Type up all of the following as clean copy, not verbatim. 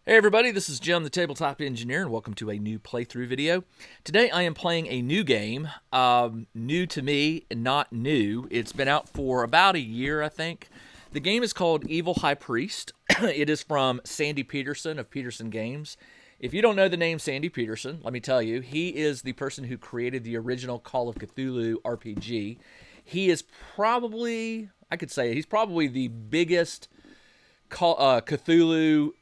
Hey everybody, this is Jim, the Tabletop Engineer, and welcome to a new playthrough video. Today I am playing a new game, new to me and not new. It's been out for about a year, I think. The game is called Evil High Priest. It is from Sandy Petersen of Petersen Games. If you don't know the name Sandy Petersen, let me tell you, he is the person who created the original Call of Cthulhu RPG. He is probably, I could say, he's probably the biggest Cthulhu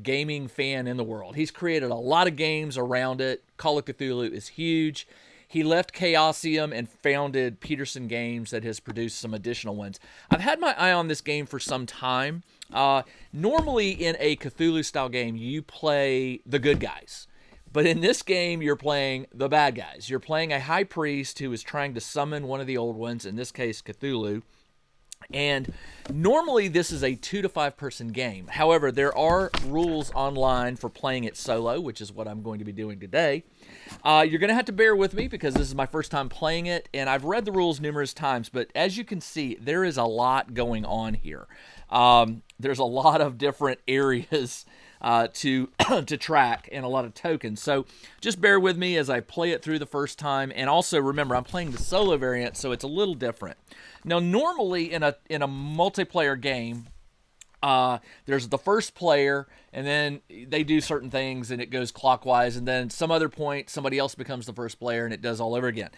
gaming fan in the world. He's created a lot of games around it. Call of Cthulhu is huge. He left Chaosium and founded Petersen Games that has produced some additional ones. I've had my eye on this game for some time. Normally in a Cthulhu-style game, you play the good guys. But in this game, you're playing the bad guys. You're playing a high priest who is trying to summon one of the old ones, in this case, Cthulhu. And normally this is a 2 to 5 person game. However, there are rules online for playing it solo, which is what I'm going to be doing today. You're going to have to bear with me because this is my first time playing it, and I've read the rules numerous times, but as you can see, there is a lot going on here. There's a lot of different areas to track and a lot of tokens. So just bear with me as I play it through the first time. And also remember, I'm playing the solo variant, so it's a little different. Now, normally in a multiplayer game, there's the first player, and then they do certain things, and it goes clockwise, and then some other point, somebody else becomes the first player, and it does all over again.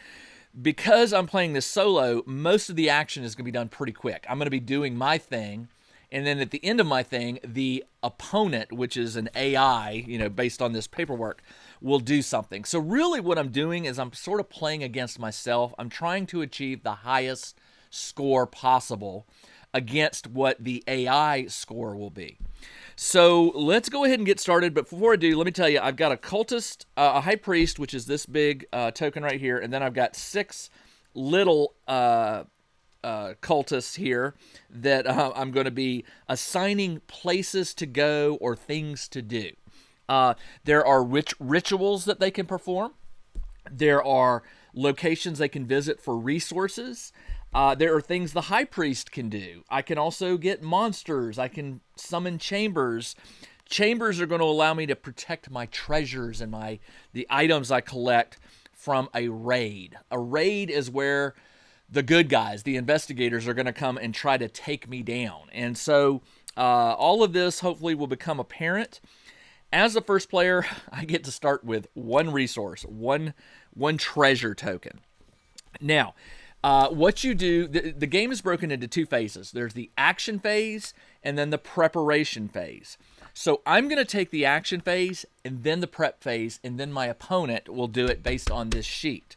Because I'm playing this solo, most of the action is going to be done pretty quick. I'm going to be doing my thing, and then at the end of my thing, the opponent, which is an AI, based on this paperwork, will do something. So really what I'm doing is I'm sort of playing against myself. I'm trying to achieve the highest score possible against what the AI score will be. So let's go ahead and get started. But before I do, let me tell you, I've got a cultist, a high priest, which is this big token right here, and then I've got 6 little cultists here that I'm going to be assigning places to go or things to do. There are rituals that they can perform. There are locations they can visit for resources. There are things the high priest can do. I can also get monsters. I can summon chambers. Chambers are going to allow me to protect my treasures and the items I collect from a raid. A raid is where the good guys, the investigators, are going to come and try to take me down. And so all of this hopefully will become apparent. As the first player, I get to start with one resource, one treasure token. Now, what you do, the game is broken into 2 phases. There's the action phase and then the preparation phase. So I'm going to take the action phase and then the prep phase, and then my opponent will do it based on this sheet.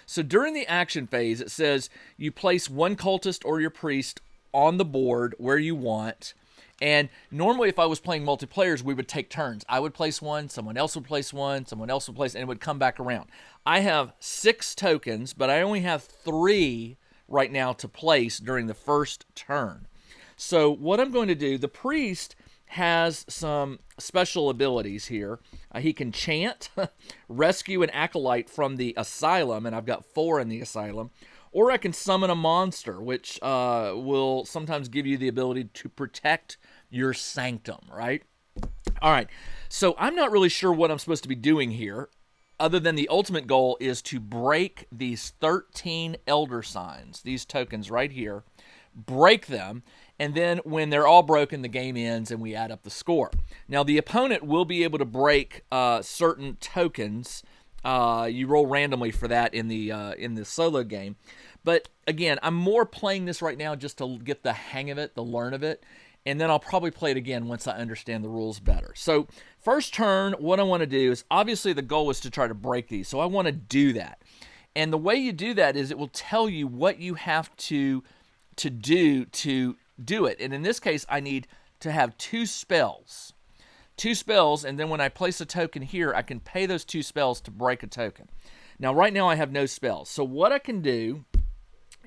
So during the action phase, it says you place one cultist or your priest on the board where you want. And normally if I was playing multiplayers, we would take turns. I would place one, someone else would place one, someone else would place, and it would come back around. I have 6 tokens, but I only have 3 right now to place during the first turn. So what I'm going to do, the priest has some special abilities here. He can chant, rescue an acolyte from the asylum, and I've got 4 in the asylum. Or I can summon a monster, which will sometimes give you the ability to protect your sanctum, right? All right, so I'm not really sure what I'm supposed to be doing here, other than the ultimate goal is to break these 13 elder signs, these tokens right here, break them, and then when they're all broken, the game ends and we add up the score. Now, the opponent will be able to break certain tokens. You roll randomly for that in the solo game. But again, I'm more playing this right now just to get the hang of it, the learn of it, and then I'll probably play it again once I understand the rules better. So first turn, what I want to do is, obviously the goal is to try to break these, so I want to do that. And the way you do that is it will tell you what you have to do it. And in this case, I need to have 2 spells. 2 spells, and then when I place a token here, I can pay those 2 spells to break a token. Now, right now I have no spells. So what I can do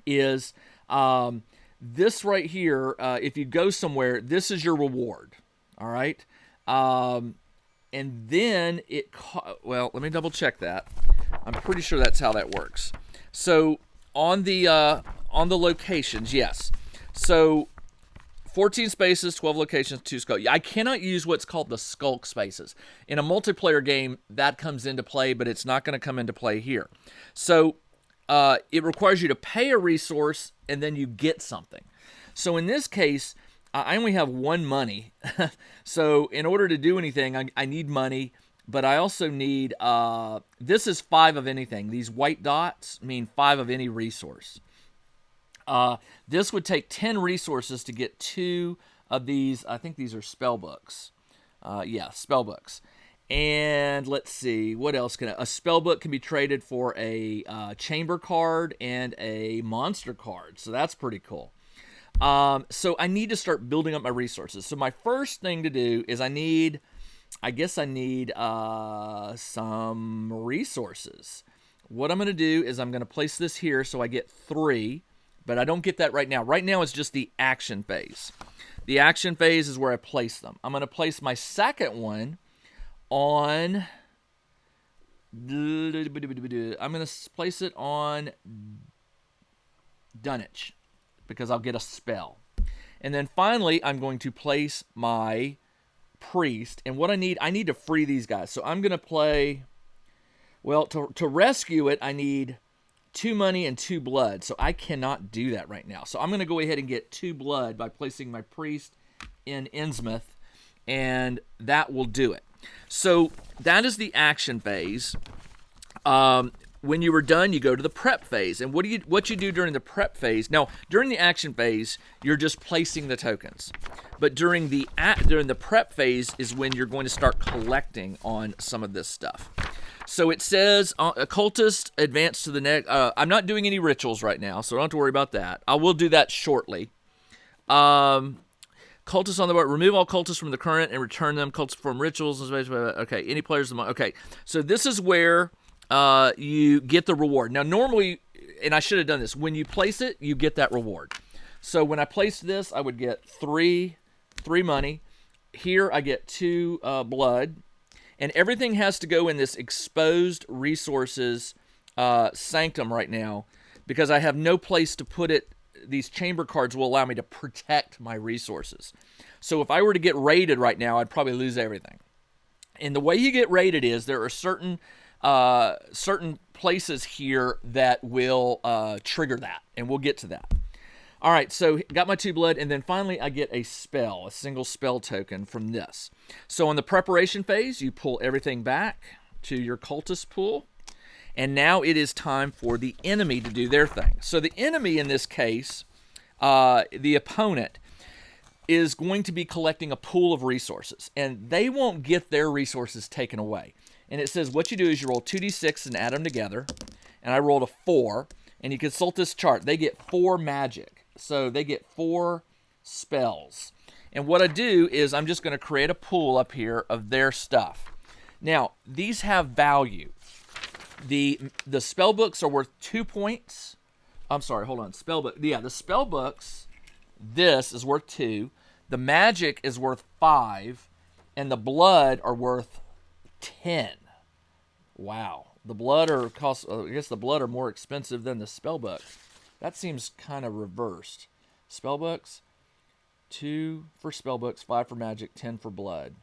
is this right here, if you go somewhere, this is your reward. All right? And then well, let me double check that. I'm pretty sure that's how that works. So on the locations, yes. So 14 spaces, 12 locations, 2 skulk. I cannot use what's called the skulk spaces. In a multiplayer game, that comes into play, but it's not going to come into play here. So it requires you to pay a resource, and then you get something. So in this case, I only have 1 money. So in order to do anything, I need money, but I also need, this is 5 of anything. These white dots mean 5 of any resource. This would take 10 resources to get 2 of these. I think these are spell books. Yeah, spell books. And let's see, what else can a spell book can be traded for a chamber card and a monster card. So that's pretty cool. So I need to start building up my resources. So my first thing to do is I guess I need some resources. What I'm going to do is I'm going to place this here so I get 3. But I don't get that right now. Right now it's just the action phase. The action phase is where I place them. I'm going to place my second one on... I'm going to place it on Dunwich because I'll get a spell. And then finally, I'm going to place my priest. And what I need to free these guys. So I'm going to play... Well, to rescue it, I need 2 money and 2 blood, so I cannot do that right now. So I'm going to go ahead and get 2 blood by placing my priest in Innsmouth, and that will do it. So that is the action phase. When you were done, you go to the prep phase, and what you do during the prep phase? Now, during the action phase, you're just placing the tokens, but during the prep phase is when you're going to start collecting on some of this stuff. So it says, occultist, advance to the next... I'm not doing any rituals right now, so don't have to worry about that. I will do that shortly. Cultists on the board. Remove all cultists from the current and return them. Cultists from rituals. Okay, any players... Okay, so this is where you get the reward. Now, normally, and I should have done this, when you place it, you get that reward. So when I placed this, I would get 3 money. Here, I get 2 blood. And everything has to go in this exposed resources sanctum right now because I have no place to put it. These chamber cards will allow me to protect my resources. So if I were to get raided right now, I'd probably lose everything. And the way you get raided is there are certain places here that will trigger that, and we'll get to that. All right, so got my 2 blood, and then finally I get a spell, a single spell token from this. So in the preparation phase, you pull everything back to your cultist pool, and now it is time for the enemy to do their thing. So the enemy in this case, the opponent, is going to be collecting a pool of resources, and they won't get their resources taken away. And it says what you do is you roll 2d6 and add them together, and I rolled a 4, and you consult this chart. They get 4 magic. So they get 4 spells. And what I do is I'm just going to create a pool up here of their stuff. Now, these have value. The spell books are worth 2 points. I'm sorry, hold on. Spell book. Yeah, the spell books, this is worth 2. The magic is worth 5. And the blood are worth 10. Wow. The blood I guess the blood are more expensive than the spell book. That seems kind of reversed. Spellbooks, 2 for spellbooks, 5 for magic, 10 for blood.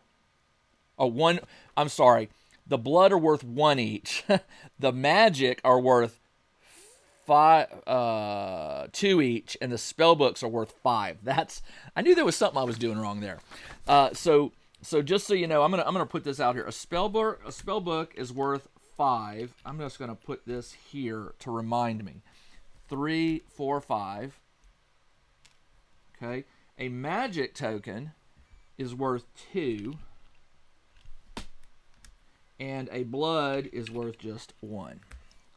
Oh, 1. I'm sorry. The blood are worth 1 each. The magic are worth 2 each, and the spellbooks are worth 5. I knew there was something I was doing wrong there. So just so you know, I'm gonna put this out here. A spellbook is worth 5. I'm just gonna put this here to remind me. 3, 4, 5. Okay. A magic token is worth 2. And a blood is worth just 1.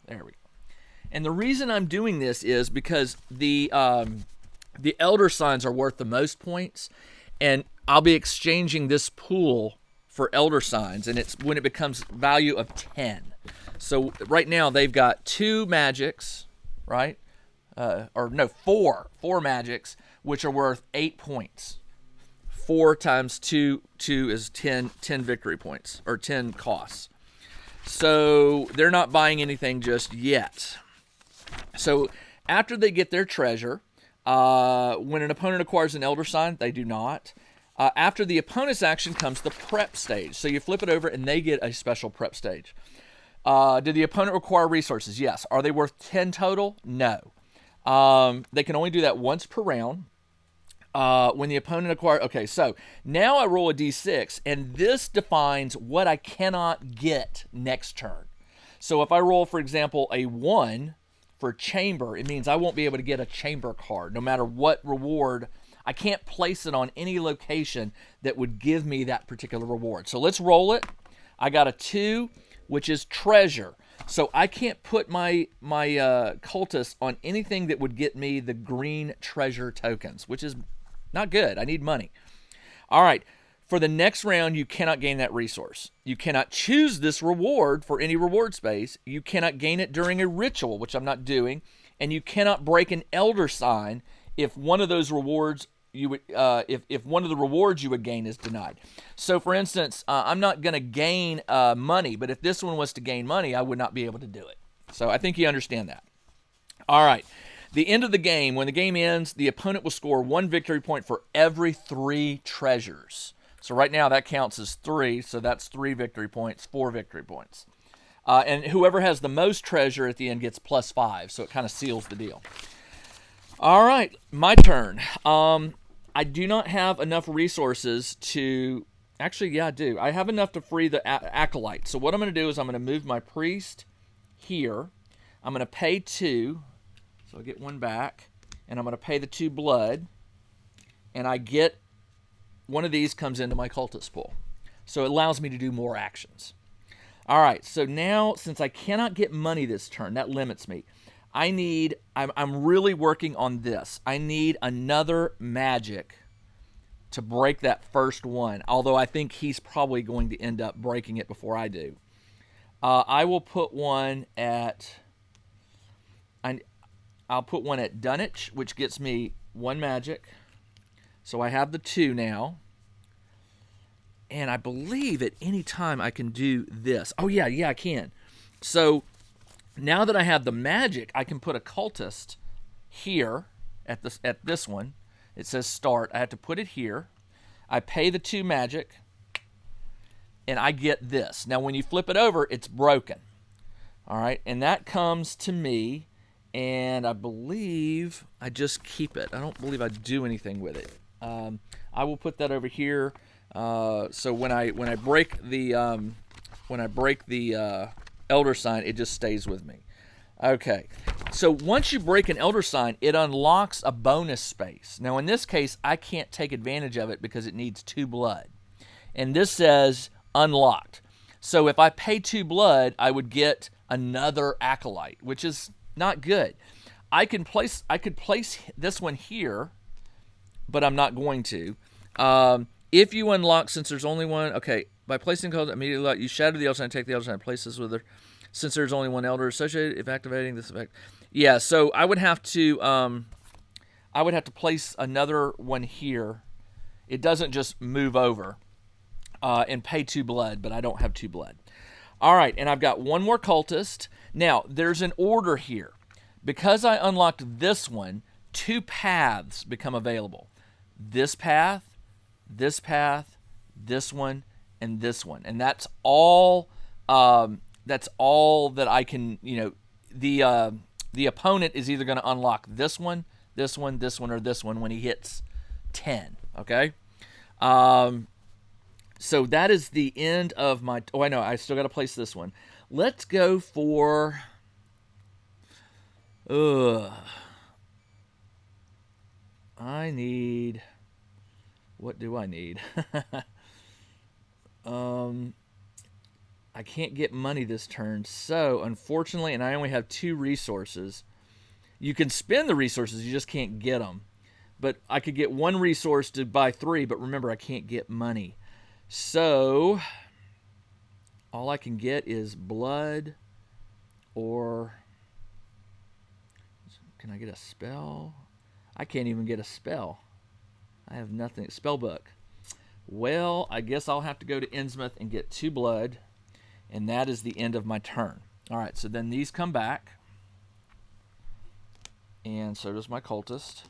There we go. And the reason I'm doing this is because the elder signs are worth the most points. And I'll be exchanging this pool for elder signs. And it's when it becomes value of 10. So right now they've got 2 magics, right? 4 magics, which are worth 8 points. 4 times 2 is 10 victory points, or 10 costs. So they're not buying anything just yet. So after they get their treasure, When an opponent acquires an Elder Sign, they do not. After the opponent's action comes the prep stage. So you flip it over and they get a special prep stage. Did the opponent require resources? Yes. Are they worth 10 total? No. They can only do that once per round. When the opponent acquires... Okay, so now I roll a d6, and this defines what I cannot get next turn. So if I roll, for example, a 1 for chamber, it means I won't be able to get a chamber card, no matter what reward. I can't place it on any location that would give me that particular reward. So let's roll it. I got a 2, which is treasure. So I can't put my cultist on anything that would get me the green treasure tokens, which is not good. I need money. All right. For the next round, you cannot gain that resource. You cannot choose this reward for any reward space. You cannot gain it during a ritual, which I'm not doing. And you cannot break an Elder Sign if one of those rewards you would, if one of the rewards you would gain is denied. So, for instance, I'm not going to gain money, but if this one was to gain money, I would not be able to do it. So I think you understand that. All right. The end of the game, when the game ends, the opponent will score 1 victory point for every 3 treasures. So right now that counts as 3, so that's 3 victory points, 4 victory points. And whoever has the most treasure at the end gets +5, so it kind of seals the deal. All right, my turn. I do not have enough resources to... Actually, yeah, I do. I have enough to free the acolyte. So what I'm going to do is I'm going to move my priest here. I'm going to pay 2... So I get 1 back, and I'm going to pay the 2 blood, and I get one of these comes into my cultist pool. So it allows me to do more actions. All right, so now, since I cannot get money this turn, that limits me. I'm really working on this. I need another magic to break that first one, although I think he's probably going to end up breaking it before I do. I will put one at... I'll put one at Dunwich, which gets me 1 magic. So I have the 2 now. And I believe at any time I can do this. Oh, yeah, I can. So now that I have the magic, I can put a cultist here at this one. It says start. I have to put it here. I pay the 2 magic, and I get this. Now, when you flip it over, it's broken. All right, and that comes to me. And I believe I just keep it. I don't believe I do anything with it. I will put that over here. So when I break the Elder Sign, it just stays with me. Okay. So once you break an Elder Sign, it unlocks a bonus space. Now in this case, I can't take advantage of it because it needs 2 blood, and this says unlocked. So if I pay 2 blood, I would get another acolyte, which is not good. I could place this one here, but I'm not going to. If you unlock, since there's only one, okay, by placing code immediately, you shatter the Elder Sign, take the Elder Sign, place this with her. Since there's only one Elder associated, if activating this effect, yeah. So I would have to place another one here. It doesn't just move over and pay 2 blood, but I don't have 2 blood. All right, and I've got 1 more cultist. Now, there's an order here. Because I unlocked this one, 2 paths become available. This path, this one, and this one. And that's all that I can, the opponent is either going to unlock this one, or this one when he hits 10, okay? So that is the end of my... Oh, I know. I still got to place this one. Let's go for... I need... What do I need? I can't get money this turn. So, unfortunately, and I only have 2 resources. You can spend the resources. You just can't get them. But I could get 1 resource to buy 3. But remember, I can't get money. So, all I can get is blood, or can I get a spell? I can't even get a spell. I have nothing. Spellbook. Well, I guess I'll have to go to Innsmouth and get 2 blood, and that is the end of my turn. All right, so then these come back, and so does my cultist.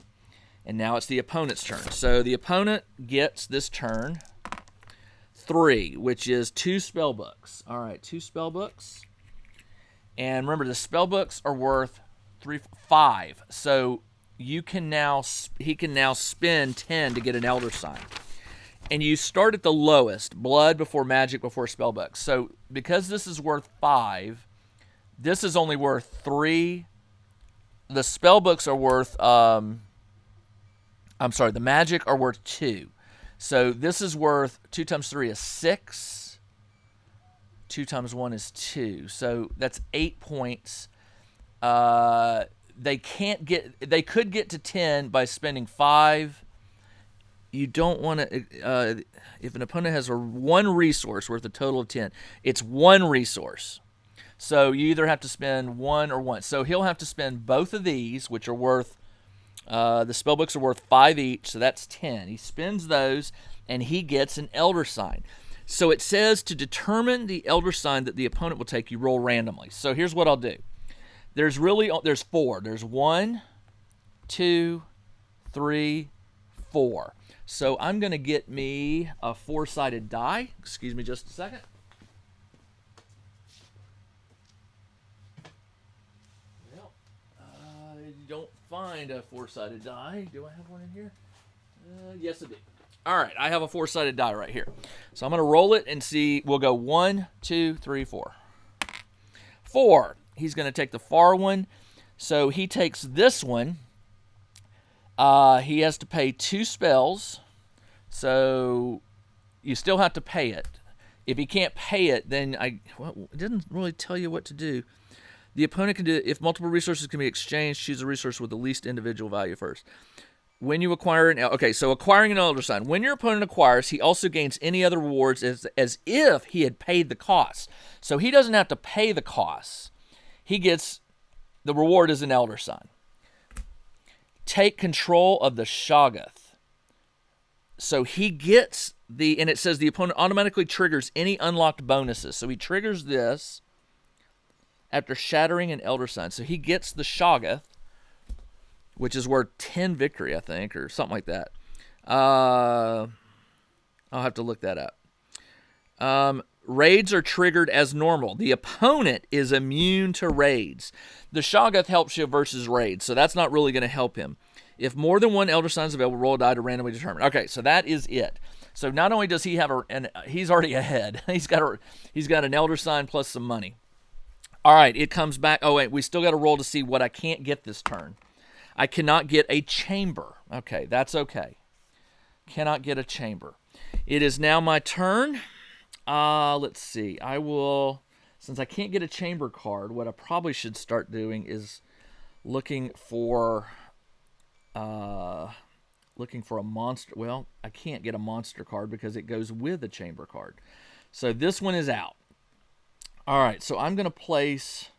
And now it's the opponent's turn. So the opponent gets this turn 3, which is 2 spell books. All right, 2 spell books. And remember, the spell books are worth 5. So he can now spend 10 to get an Elder Sign. And you start at the lowest, blood before magic before spell books. So because this is worth 5, this is only worth 3. The spell books are worth, the magic are worth 2. So this is worth 2 times 3 is 6. 2 times 1 is 2. So that's 8 points. They could get to 10 by spending 5. You don't want to, if an opponent has one resource worth a total of 10, it's one resource. So you either have to spend 1 or 1. So he'll have to spend both of these, which are worth, the spellbooks are worth 5 each, so that's 10. He spends those, and he gets an Elder Sign. So it says to determine the Elder Sign that the opponent will take, you roll randomly. So here's what I'll do. There's 4. There's 1, 2, 3, 4. So I'm going to get me a 4-sided die. Excuse me just a second. Well, I don't find a 4-sided die. Do I have one in here? Yes, I do. All right, I have a 4-sided die right here. So I'm going to roll it and see. We'll go 1, 2, 3, 4. 4. He's going to take the far one. So he takes this one. He has to pay 2 spells. So you still have to pay it. If he can't pay it, then it didn't really tell you what to do. The opponent can do it. If multiple resources can be exchanged, choose a resource with the least individual value first. When you acquire acquiring an Elder Sign. When your opponent acquires, he also gains any other rewards as if he had paid the cost. So he doesn't have to pay the costs. He gets, the reward is an Elder Sign. Take control of the Shoggoth. So he gets and it says the opponent automatically triggers any unlocked bonuses. So he triggers this after shattering an Elder Sign. So he gets the Shoggoth, which is worth 10 victory, I think, or something like that. I'll have to look that up. Raids are triggered as normal. The opponent is immune to raids. The Shoggoth helps you versus raids, so that's not really going to help him. If more than 1 Elder Sign is available, roll a die to randomly determine. Okay, so that is it. So not only does he have he's already ahead. He's got an Elder Sign plus some money. All right, it comes back. Oh wait, we still got to roll to see what I can't get this turn. I cannot get a chamber. Okay, that's okay. Cannot get a chamber. It is now my turn. Let's see. I will, since I can't get a chamber card, what I probably should start doing is looking for a monster. Well, I can't get a monster card because it goes with a chamber card. So this one is out. All right, so I'm going to place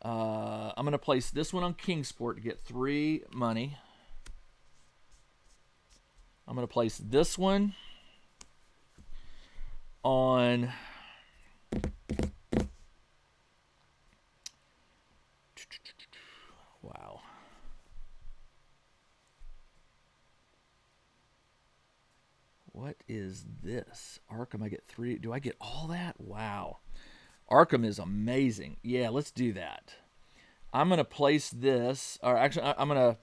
this one on Kingsport to get 3 money. I'm going to place this one on wow. What is this? Arkham, I get 3. Do I get all that? Wow. Arkham is amazing. Yeah, let's do that. I'm going to place this, or actually I'm going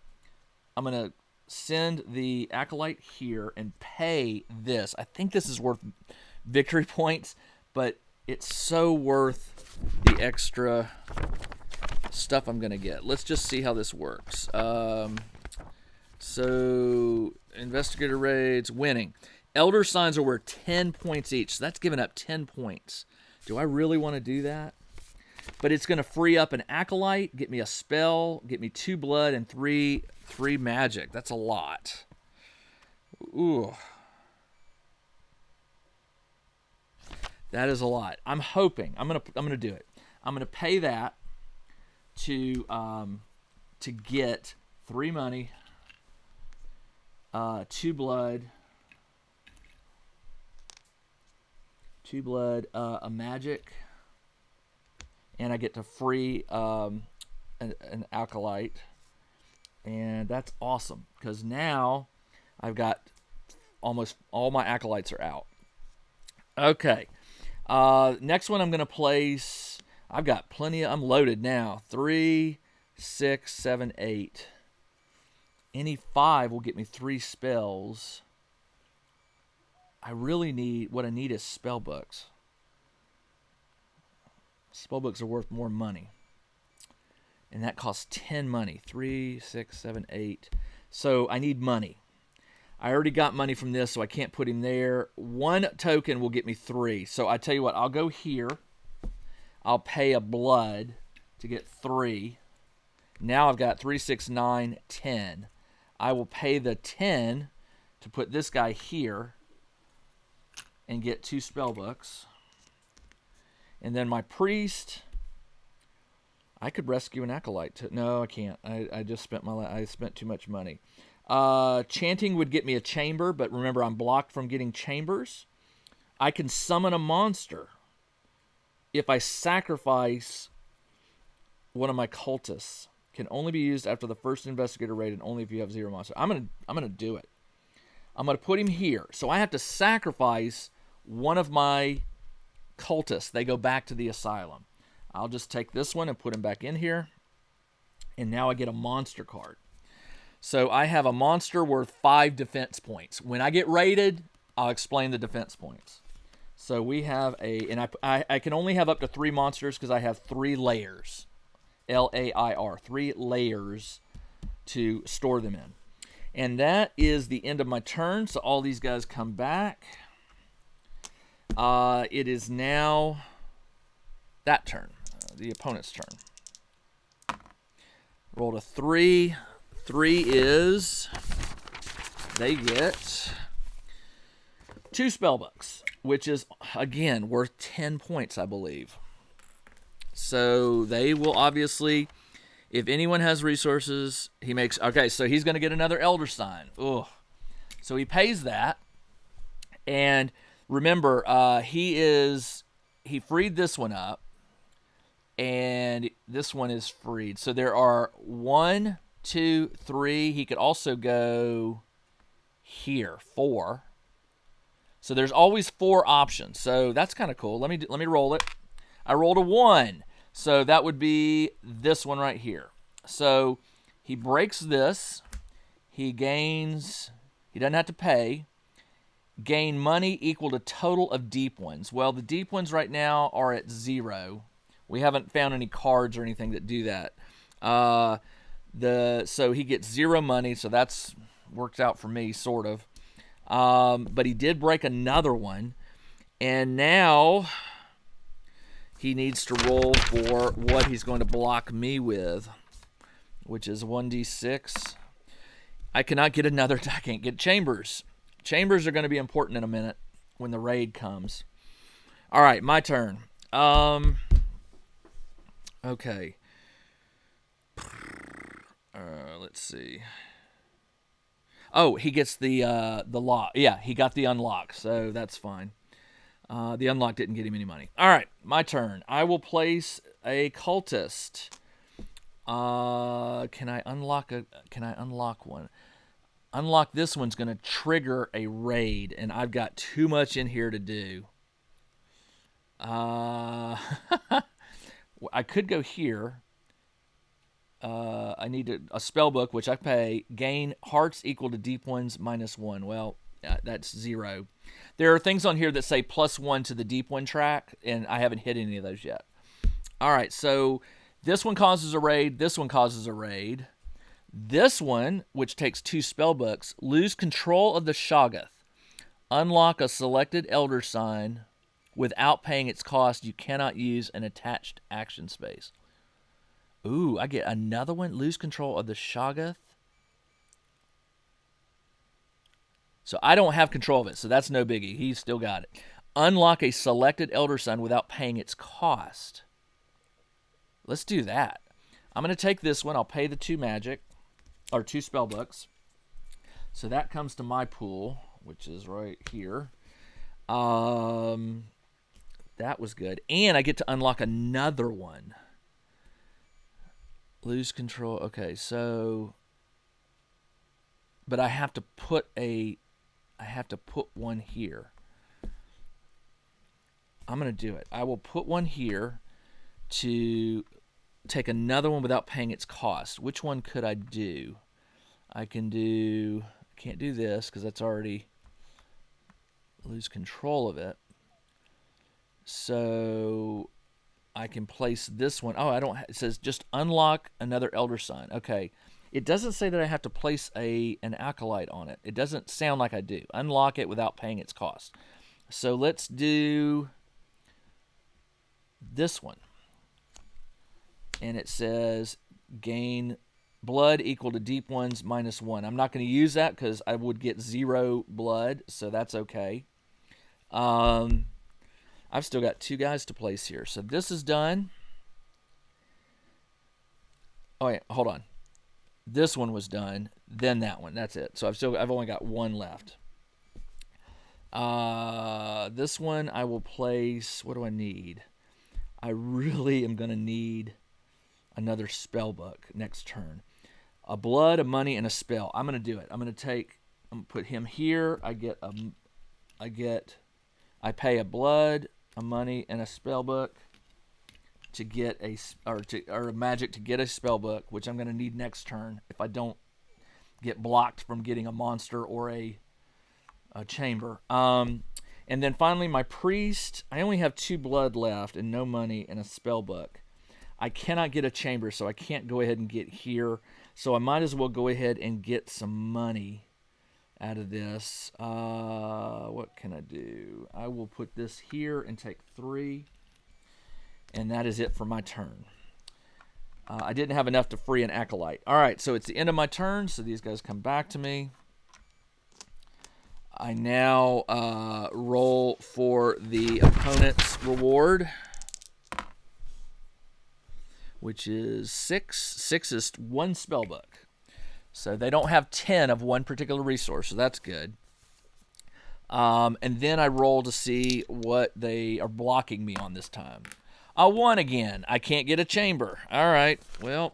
to send the Acolyte here and pay this. I think this is worth victory points, but it's so worth the extra stuff I'm going to get. Let's just see how this works. So, Investigator Raids, winning. Elder Signs are worth 10 points each, so that's giving up 10 points. Do I really want to do that? But it's going to free up an Acolyte, get me a spell, get me 2 blood, and 3 magic. That's a lot. Ooh. That is a lot. I'm hoping. I'm gonna do it. I'm gonna pay that to get 3 money, 2 blood, a magic, and I get to free an Acolyte. And that's awesome, because now I've got almost all my acolytes are out. Okay. Next one I'm going to place. I've got plenty. I'm loaded now. 3, 6, 7, 8. Any 5 will get me 3 spells. I really need. What I need is spell books. Spell books are worth more money. And that costs 10 money. 3, 6, 7, 8. So I need money. I already got money from this, so I can't put him there. 1 token will get me 3. So I tell you what, I'll go here. I'll pay a blood to get 3. Now I've got 3, 6, 9, 10. I will pay the 10 to put this guy here and get 2 spell books. And then my priest, I could rescue an acolyte. No, I can't. I just spent I spent too much money. Chanting would get me a chamber, but remember, I'm blocked from getting chambers. I can summon a monster if I sacrifice one of my cultists. Can only be used after the first investigator raid and only if you have 0 monster. I'm gonna do it. I'm gonna put him here. So I have to sacrifice one of my cultists. They go back to the asylum. I'll just take this one and put him back in here. And now I get a monster card. So I have a monster worth 5 defense points. When I get raided, I'll explain the defense points. So we have and I can only have up to 3 monsters because I have 3 layers. Lair, 3 layers to store them in. And that is the end of my turn. So all these guys come back. It is now that turn, the opponent's turn. Rolled a 3. 3 is they get 2 spellbooks, which is, again, worth 10 points, I believe. So they will obviously, if anyone has resources, he makes, okay, so he's going to get another Elder Sign. Ugh. So he pays that. And remember, he freed this one up. And this one is freed. So there are 1, 2, 3. He could also go here, 4. So there's always 4 options. So that's kind of cool. Let me roll it. I rolled a 1. So that would be this one right here. So he breaks this. He gains, he doesn't have to pay. Gain money equal to total of deep ones. Well, the deep ones right now are at 0. We haven't found any cards or anything that do that. So he gets 0 money, so that's worked out for me, sort of. But he did break another one, and now he needs to roll for what he's going to block me with, which is 1d6. I cannot get another. I can't get chambers. Chambers are going to be important in a minute when the raid comes. All right, my turn. Okay. Let's see. Oh, he gets the lock. Yeah, he got the unlock, so that's fine. The unlock didn't get him any money. All right, my turn. I will place a cultist. Can I unlock one? Unlock this one's going to trigger a raid, and I've got too much in here to do. I could go here. I need a spell book, which I pay. Gain hearts equal to deep ones -1. Well, that's 0. There are things on here that say +1 to the deep one track, and I haven't hit any of those yet. All right, so this one causes a raid. This one causes a raid. This one, which takes 2 spell books, lose control of the Shoggoth. Unlock a selected Elder Sign. Without paying its cost, you cannot use an attached action space. Ooh, I get another one. Lose control of the Shoggoth. So I don't have control of it, so that's no biggie. He's still got it. Unlock a selected Elder Sign without paying its cost. Let's do that. I'm going to take this one. I'll pay the 2 magic, or 2 spell books. So that comes to my pool, which is right here. That was good. And I get to unlock another one. Lose control. Okay, so but I have to put one here. I'm going to do it. I will put one here to take another one without paying its cost. Which one could I do? I can't do this because that's already lose control of it. So I can place this one. Oh, I don't. It says just unlock another Elder Sign. Okay. It doesn't say that I have to place an acolyte on it. It doesn't sound like I do. Unlock it without paying its cost. So let's do this one. And it says gain blood equal to deep ones -1. I'm not going to use that because I would get 0 blood, so that's okay. I've still got 2 guys to place here. So this is done. Oh, wait, hold on. This one was done, then that one. That's it. So I've only got 1 left. This one I will place. What do I need? I really am going to need another spell book next turn. A blood, a money, and a spell. I'm going to do it. I'm going to put him here. I pay a blood, a money, and a spell book to get a magic to get a spell book, which I'm going to need next turn if I don't get blocked from getting a monster or a chamber. And then finally my priest. I only have 2 blood left and no money and a spell book. I cannot get a chamber, so I can't go ahead and get here. So I might as well go ahead and get some money out of this. What can I do? I will put this here and take 3. And that is it for my turn. I didn't have enough to free an acolyte. All right, so it's the end of my turn, so these guys come back to me. I now roll for the opponent's reward, which is 6. 6 is 1 spell book. So they don't have 10 of one particular resource, so that's good. And then I roll to see what they are blocking me on this time. A 1 again. I can't get a chamber. All right. Well,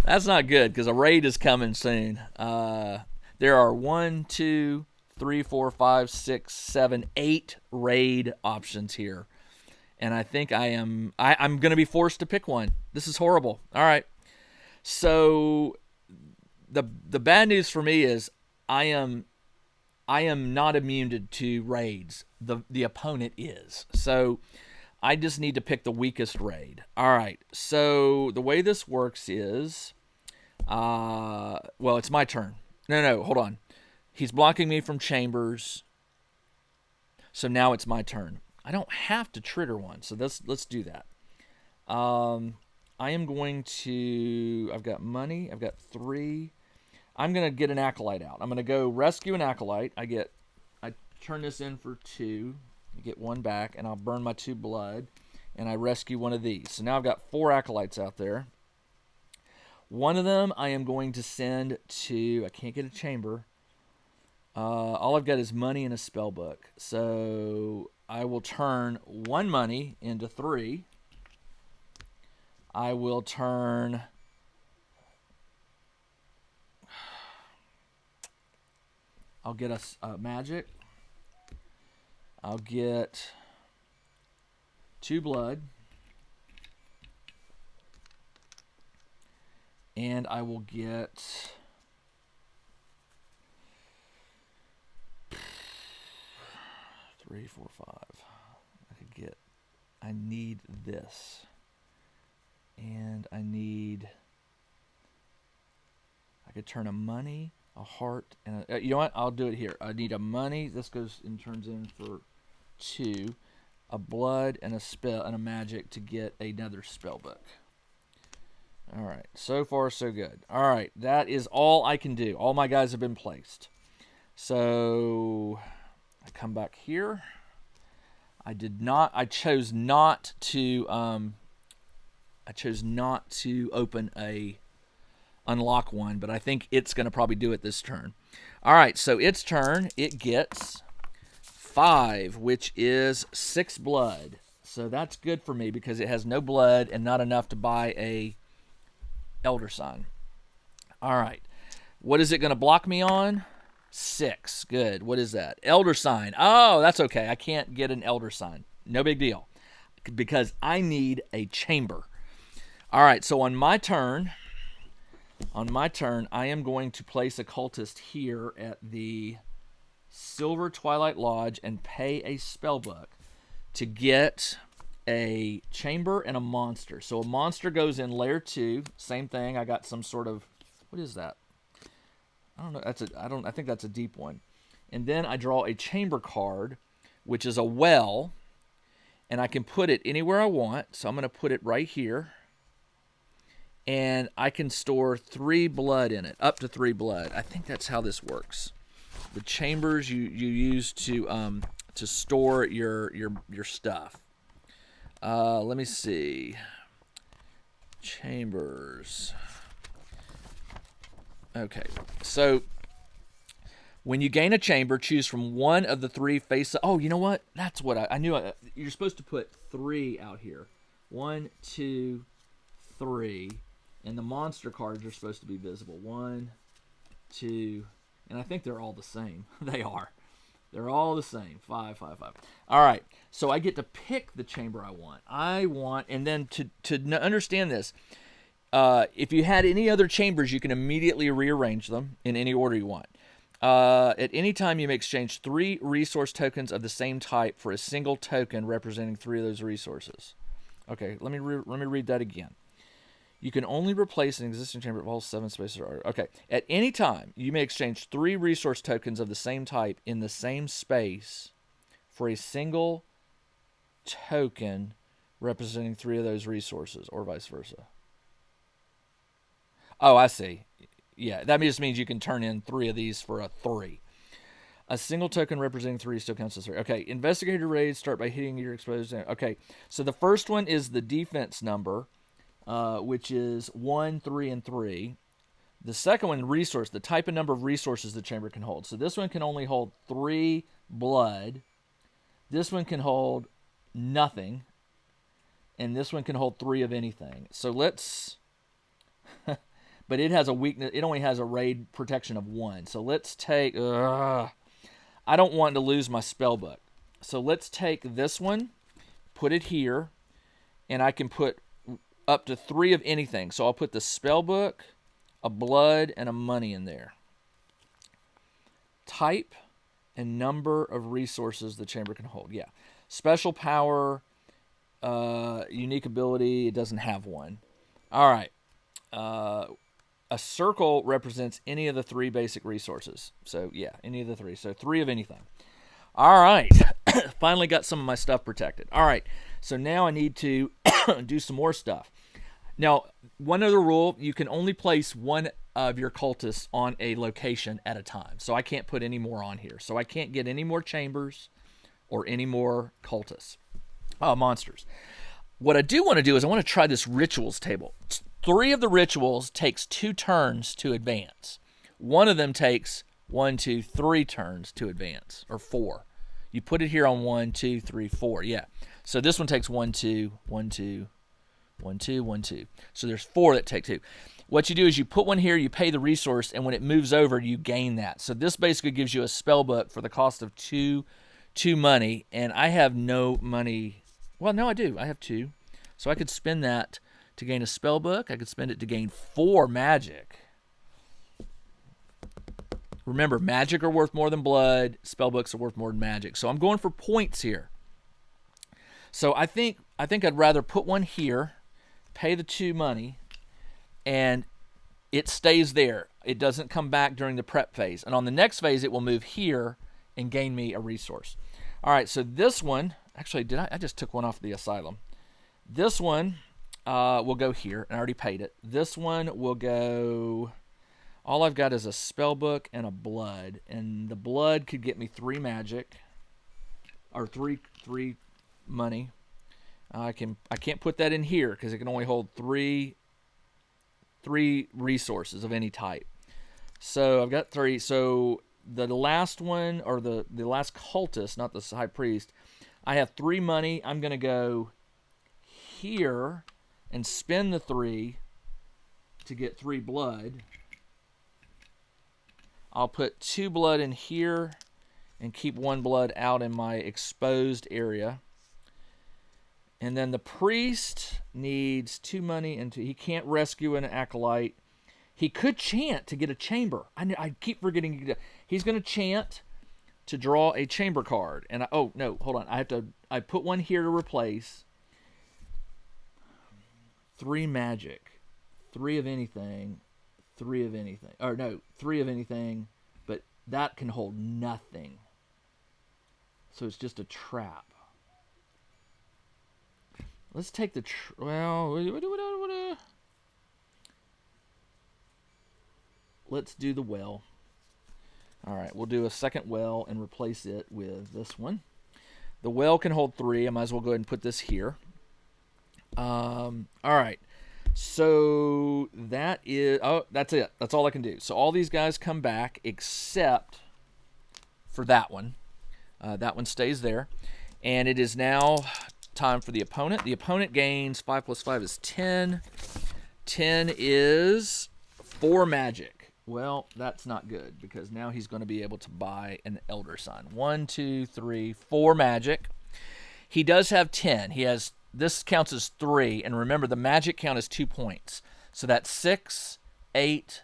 that's not good because a raid is coming soon. There are 1, 2, 3, 4, 5, 6, 7, 8 raid options here. And I think I'm going to be forced to pick one. This is horrible. All right. So the bad news for me is I am not immune to raids. The opponent is. So I just need to pick the weakest raid. All right. So the way this works is, well, it's my turn. No, hold on. He's blocking me from chambers. So now it's my turn. I don't have to trigger one. So let's do that. I am going to. I've got money. I've got 3. I'm going to get an acolyte out. I'm going to go rescue an acolyte. I turn this in for 2. I get 1 back, and I'll burn my 2 blood, and I rescue one of these. So now I've got 4 acolytes out there. One of them I am going to send to. I can't get a chamber. All I've got is money and a spell book. So I will turn 1 money into 3. I will turn. I'll get a magic. I'll get 2 blood. And I will get 3, 4, 5. I need this. And I could turn a money, a heart, and you know what? I'll do it here. I need a money. This goes and turns in for 2, a blood, and a spell and a magic to get another spell book. All right. So far, so good. All right. That is all I can do. All my guys have been placed. So I come back here. I chose not to open unlock one, but I think it's going to probably do it this turn. All right, so its turn, it gets 5, which is 6 blood. So that's good for me because it has no blood and not enough to buy a Elder Sign. All right, What is it going to block me on? 6. Good. What is that? Elder sign. Oh, that's okay. I can't get an elder sign. No big deal. Because I need a chamber. All right, so on my turn, I am going to place a cultist here at the Silver Twilight Lodge and pay a spellbook to get a chamber and a monster. So a monster goes in layer 2. Same thing. I got some sort of, what is that? I don't know. I think that's a deep one. And then I draw a chamber card, which is a well, and I can put it anywhere I want. So I'm going to put it right here. And I can store 3 blood in it, up to 3 blood. I think that's how this works. The chambers you use to store your stuff. Let me see. Chambers. Okay, so when you gain a chamber, choose from one of the 3 face. Oh, you know what? That's what I knew. You're supposed to put 3 out here. 1, 2, 3. And the monster cards are supposed to be visible. 1, 2, and I think they're all the same. They are. They're all the same. 5, 5, 5. All right. So I get to pick the chamber I want. And then to understand this, if you had any other chambers, you can immediately rearrange them in any order you want. At any time, you may exchange 3 resource tokens of the same type for a single token representing 3 of those resources. Okay, let me read that again. You can only replace an existing chamber if all 7 spaces are... Okay. At any time, you may exchange 3 resource tokens of the same type in the same space for a single token representing 3 of those resources, or vice versa. Oh, I see. Yeah, that just means you can turn in 3 of these for a 3. A single token representing 3 still counts as 3. Okay, investigator raids start by hitting your exposed... Okay, so the first one is the defense number, which is 1, 3, and 3. The second one, resource, the type and number of resources the chamber can hold. So this one can only hold 3 blood. This one can hold nothing. And this one can hold 3 of anything. So let's... but it has a weakness. It only has a raid protection of 1. So let's take... I don't want to lose my spellbook. So let's take this one, put it here, and I can put up to 3 of anything. So I'll put the spellbook, a blood, and a money in there. Type and number of resources the chamber can hold. Yeah. Special power, unique ability, it doesn't have one. All right. A circle represents any of the 3 basic resources. So, yeah, any of the 3. So 3 of anything. All right. Finally got some of my stuff protected. All right. So now I need to do some more stuff. Now, one other rule, you can only place 1 of your cultists on a location at a time. So I can't put any more on here. So I can't get any more chambers or any more cultists. Monsters. What I do want to do is I want to try this rituals table. 3 of the rituals takes 2 turns to advance. 1 of them takes 1, 2, 3 turns to advance, or 4. You put it here on 1, 2, 3, 4. Yeah. So this one takes 1, 2, 1, 2, 1, 2, 1, 2. So there's 4 that take 2. What you do is you put one here, you pay the resource, and when it moves over, you gain that. So this basically gives you a spell book for the cost of 2 money, and I have no money. Well, no, I do. I have 2. So I could spend that to gain a spell book. I could spend it to gain 4 magic. Remember, magic are worth more than blood. Spell books are worth more than magic. So I'm going for points here. So I think I'd rather put one here, pay the 2 money, and it stays there. It doesn't come back during the prep phase. And on the next phase, it will move here and gain me a resource. All right, so this one, actually, I just took one off the asylum. This one will go here, and I already paid it. This one will go... All I've got is a spell book and a blood, and the blood could get me 3 magic, or 3 money. I can't put that in here because it can only hold 3 resources of any type. So I've got 3. So the last one, or the last cultist, not the high priest, I have 3 money. I'm going to go here and spend the 3 to get 3 blood. I'll put 2 blood in here and keep 1 blood out in my exposed area. And then the priest needs 2 money, and he can't rescue an acolyte. He could chant to get a chamber. I keep forgetting. He's going to chant to draw a chamber card. And oh no, hold on. I put 1 here to replace. 3 magic, 3 of anything, 3 of anything. Or no, 3 of anything, but that can hold nothing. So it's just a trap. Let's take the let's do the well. All right, we'll do a second well and replace it with this one. The well can hold 3. I might as well go ahead and put this here. All right. So that is that's it. That's all I can do. So all these guys come back except for that one. That one stays there, and it is now time for the opponent. The opponent gains 5 + 5 is 10. 10 is 4 magic. Well, that's not good because now he's going to be able to buy an Elder Sign. 1, 2, 3, 4 magic. He does have 10. This counts as 3, and remember the magic count is 2 points. So that's 6, 8,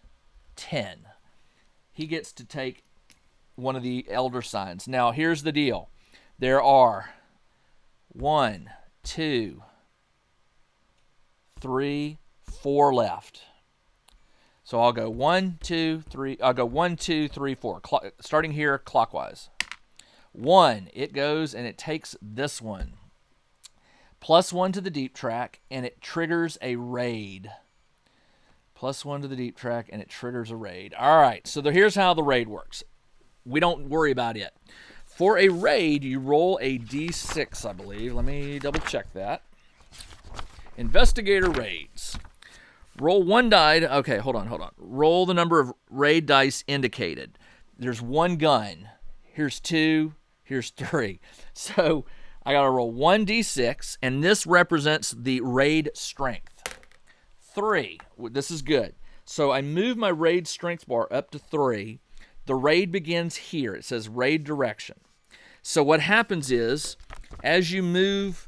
10. He gets to take one of the Elder Signs. Now here's the deal. There are 1, 2, 3, 4 left. So I'll go 1, 2, 3. I'll go 1, 2, 3, 4. Starting here clockwise. 1. It goes and it takes this one. +1 to the deep track, and it triggers a raid. +1 to the deep track, and it triggers a raid. All right. So here's how the raid works. We don't worry about it. For a raid, you roll a d6, I believe. Let me double check that. Investigator raids. Roll 1 die. Okay, hold on. Roll the number of raid dice indicated. There's 1 gun. Here's 2. Here's 3. So I got to roll 1 d6, and this represents the raid strength. 3. This is good. So I move my raid strength bar up to 3. The raid begins here. It says raid direction. So what happens is, as you move,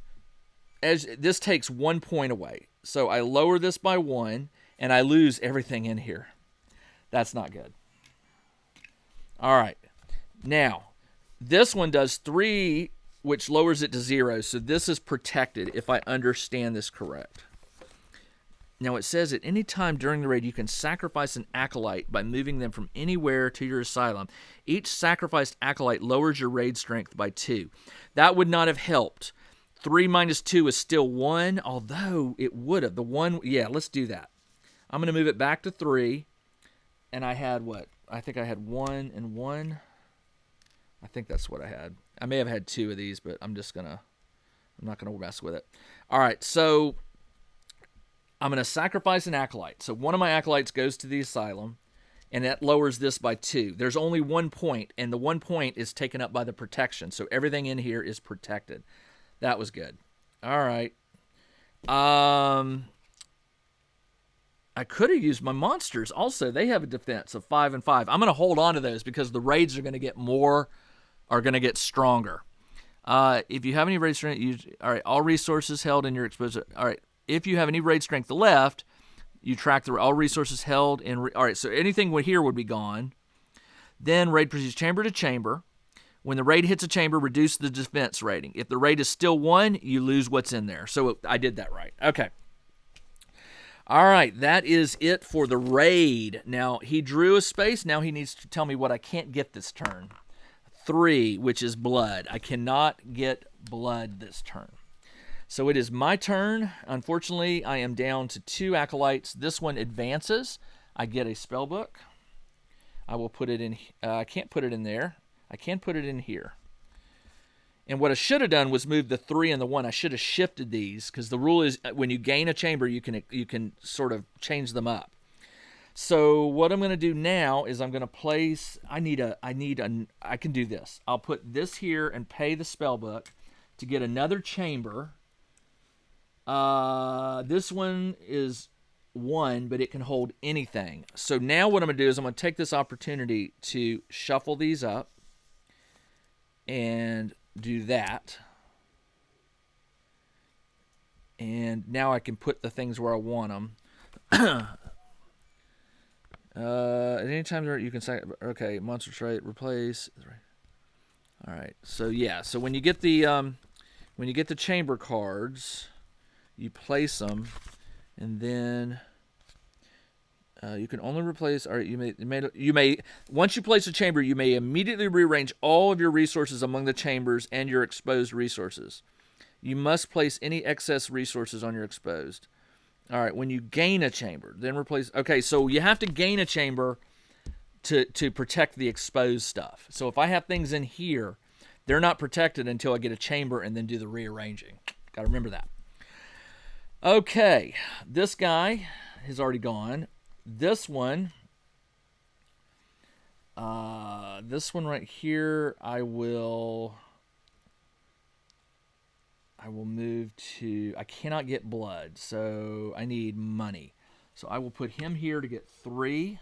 this takes 1 point away. So I lower this by 1, and I lose everything in here. That's not good. All right. Now, this one does 3, which lowers it to 0. So this is protected, if I understand this correct. Now it says at any time during the raid you can sacrifice an acolyte by moving them from anywhere to your asylum. Each sacrificed acolyte lowers your raid strength by 2. That would not have helped. 3 minus 2 is still 1, although it would have. The 1, yeah, let's do that. I'm going to move it back to 3, and I had what? I think I had 1 and 1. I think that's what I had. I may have had 2 of these, but I'm not going to mess with it. All right, so I'm going to sacrifice an acolyte. So one of my acolytes goes to the asylum, and that lowers this by 2. There's only 1 point, and the 1 point is taken up by the protection. So everything in here is protected. That was good. All right. I could have used my monsters also. They have a defense of 5 and 5. I'm going to hold on to those because the raids are going to get stronger. If you have any raid strength, all right, all resources held in your exposure. All right. If you have any raid strength left, you track all resources held in. All right, so anything here would be gone. Then raid proceeds chamber to chamber. When the raid hits a chamber, reduce the defense rating. If the raid is still 1, you lose what's in there. So I did that right. Okay. All right, that is it for the raid. Now, he drew a space. Now he needs to tell me what I can't get this turn. 3, which is blood. I cannot get blood this turn. So it is my turn. Unfortunately, I am down to 2 acolytes. This one advances. I get a spell book. I will put it in. I can't put it in there. I can put it in here. And what I should have done was move the 3 and the 1. I should have shifted these because the rule is when you gain a chamber, you can sort of change them up. So what I'm going to do now is I'm going to place. I can do this. I'll put this here and pay the spell book to get another chamber. This one is 1, but it can hold anything. So now what I'm going to do is I'm going to take this opportunity to shuffle these up and do that. And now I can put the things where I want them. At any time you can say, okay, monster trait, replace. All right. So yeah. So when you get the chamber cards, you place them, and then you can only replace. All right. You may once you place a chamber, you may immediately rearrange all of your resources among the chambers and your exposed resources. You must place any excess resources on your exposed. All right, when you gain a chamber, then replace. Okay, so you have to gain a chamber to protect the exposed stuff. So if I have things in here, they're not protected until I get a chamber and then do the rearranging. Got to remember that. Okay, this guy has already gone. This one right here, I will move to, I cannot get blood, so I need money. So I will put him here to get 3.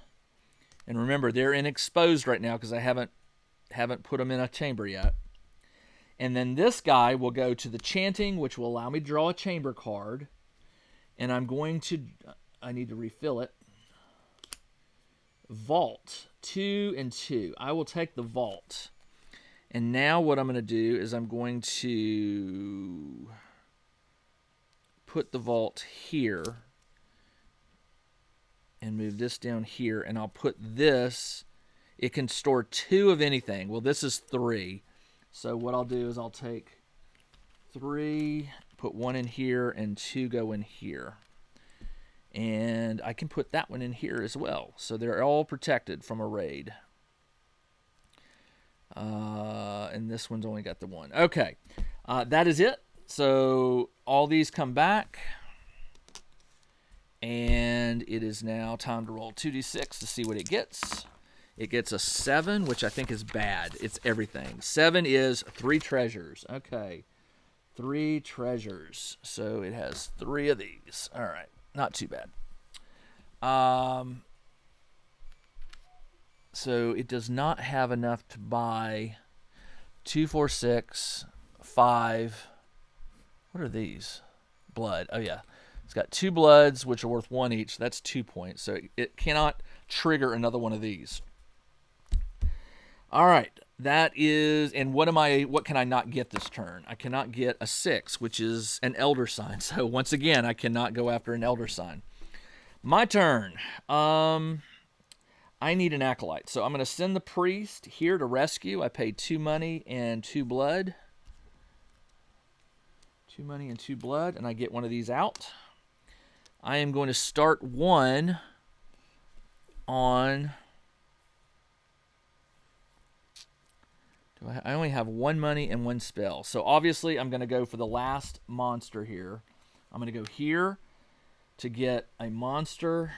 And remember, they're in exposed right now because I haven't put them in a chamber yet. And then this guy will go to the chanting, which will allow me to draw a chamber card. And I need to refill it. Vault, 2 and 2. I will take the vault. And now what I'm going to do is I'm going to put the vault here and move this down here. And I'll put this. It can store 2 of anything. Well, this is 3. So what I'll do is I'll take 3, put 1 in here, and 2 go in here. And I can put that one in here as well. So they're all protected from a raid. And this one's only got the 1. Okay, that is it. So all these come back. And it is now time to roll 2d6 to see what it gets. It gets a 7, which I think is bad. It's everything. 7 is 3 treasures. Okay, 3 treasures. So it has 3 of these. All right, not too bad. So it does not have enough to buy 2, 4, 6, 5. What are these? Blood. Oh, yeah. It's got 2 bloods, which are worth 1 each. That's 2 points. So it cannot trigger another one of these. All right. That is, and what can I not get this turn? I cannot get a 6, which is an elder sign. So once again, I cannot go after an elder sign. My turn. I need an acolyte. So I'm going to send the priest here to rescue. I paid 2 money and 2 blood. 2 money and 2 blood, and I get one of these out. I am going to start one on... I only have 1 money and 1 spell. So obviously I'm going to go for the last monster here. I'm going to go here to get a monster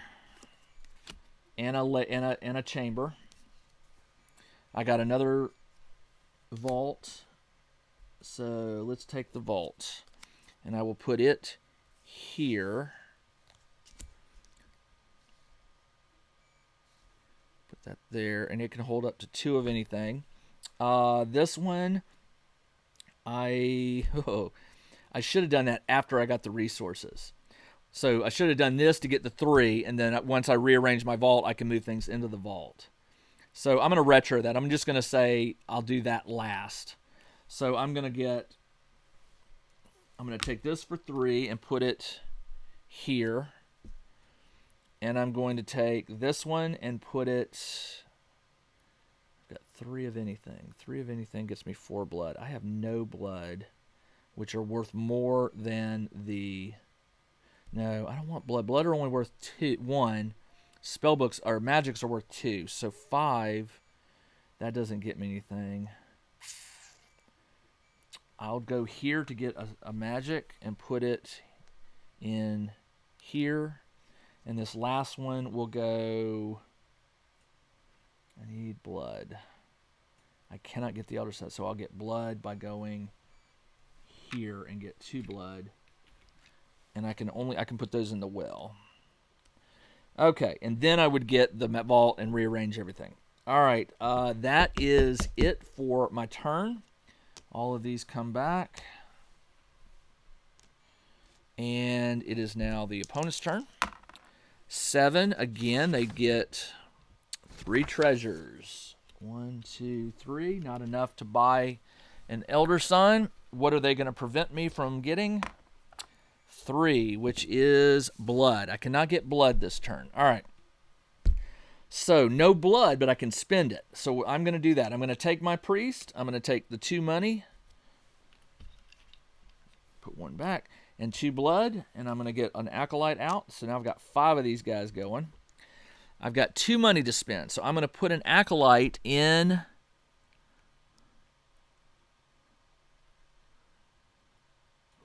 and a chamber. I got another vault. So let's take the vault. And I will put it here. Put that there. And it can hold up to 2 of anything. This one, I should have done that after I got the resources. So I should have done this to get the 3, and then once I rearrange my vault, I can move things into the vault. So I'm going to retro that. I'm just going to say I'll do that last. So I'm going to take this for 3 and put it here. And I'm going to take this one and put it... Got 3 of anything. 3 of anything gets me 4 blood. I have no blood, which are worth more than the... No, I don't want blood. Blood are only worth 1. Spellbooks or magics are worth 2. So 5, that doesn't get me anything. I'll go here to get a magic and put it in here. And this last one will go... I need blood. I cannot get the elder set, so I'll get blood by going here and get 2 blood. And I can put those in the well. Okay, and then I would get the vault and rearrange everything. All right, that is it for my turn. All of these come back. And it is now the opponent's turn. 7, again, they get 3 treasures. 1, 2, 3. Not enough to buy an Elder Sign. What are they going to prevent me from getting? 3, which is blood. I cannot get blood this turn. All right. So, no blood, but I can spend it. So, I'm going to do that. I'm going to take my priest. I'm going to take the 2 money. Put 1 back. And 2 blood. And I'm going to get an acolyte out. So, now I've got 5 of these guys going. I've got 2 money to spend. So, I'm going to put an acolyte in.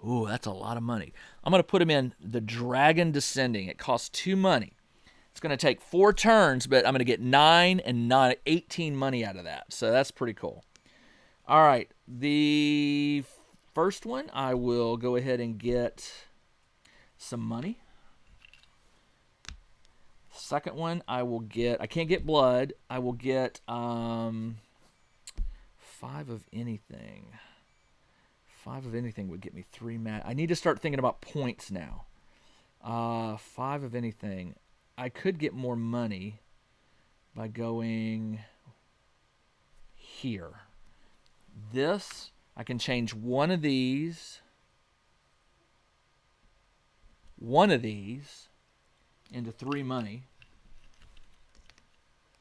Ooh, that's a lot of money. I'm going to put him in the Dragon Descending. It costs 2 money. It's going to take 4 turns, but I'm going to get 9 and 18 money out of that. So that's pretty cool. All right. The first one, I will go ahead and get some money. Second one, I will get, I can't get blood. I will get 5 of anything. 5 of anything would get me 3 mat. I need to start thinking about points now. 5 of anything. I could get more money by going here. This, I can change one of these into 3 money.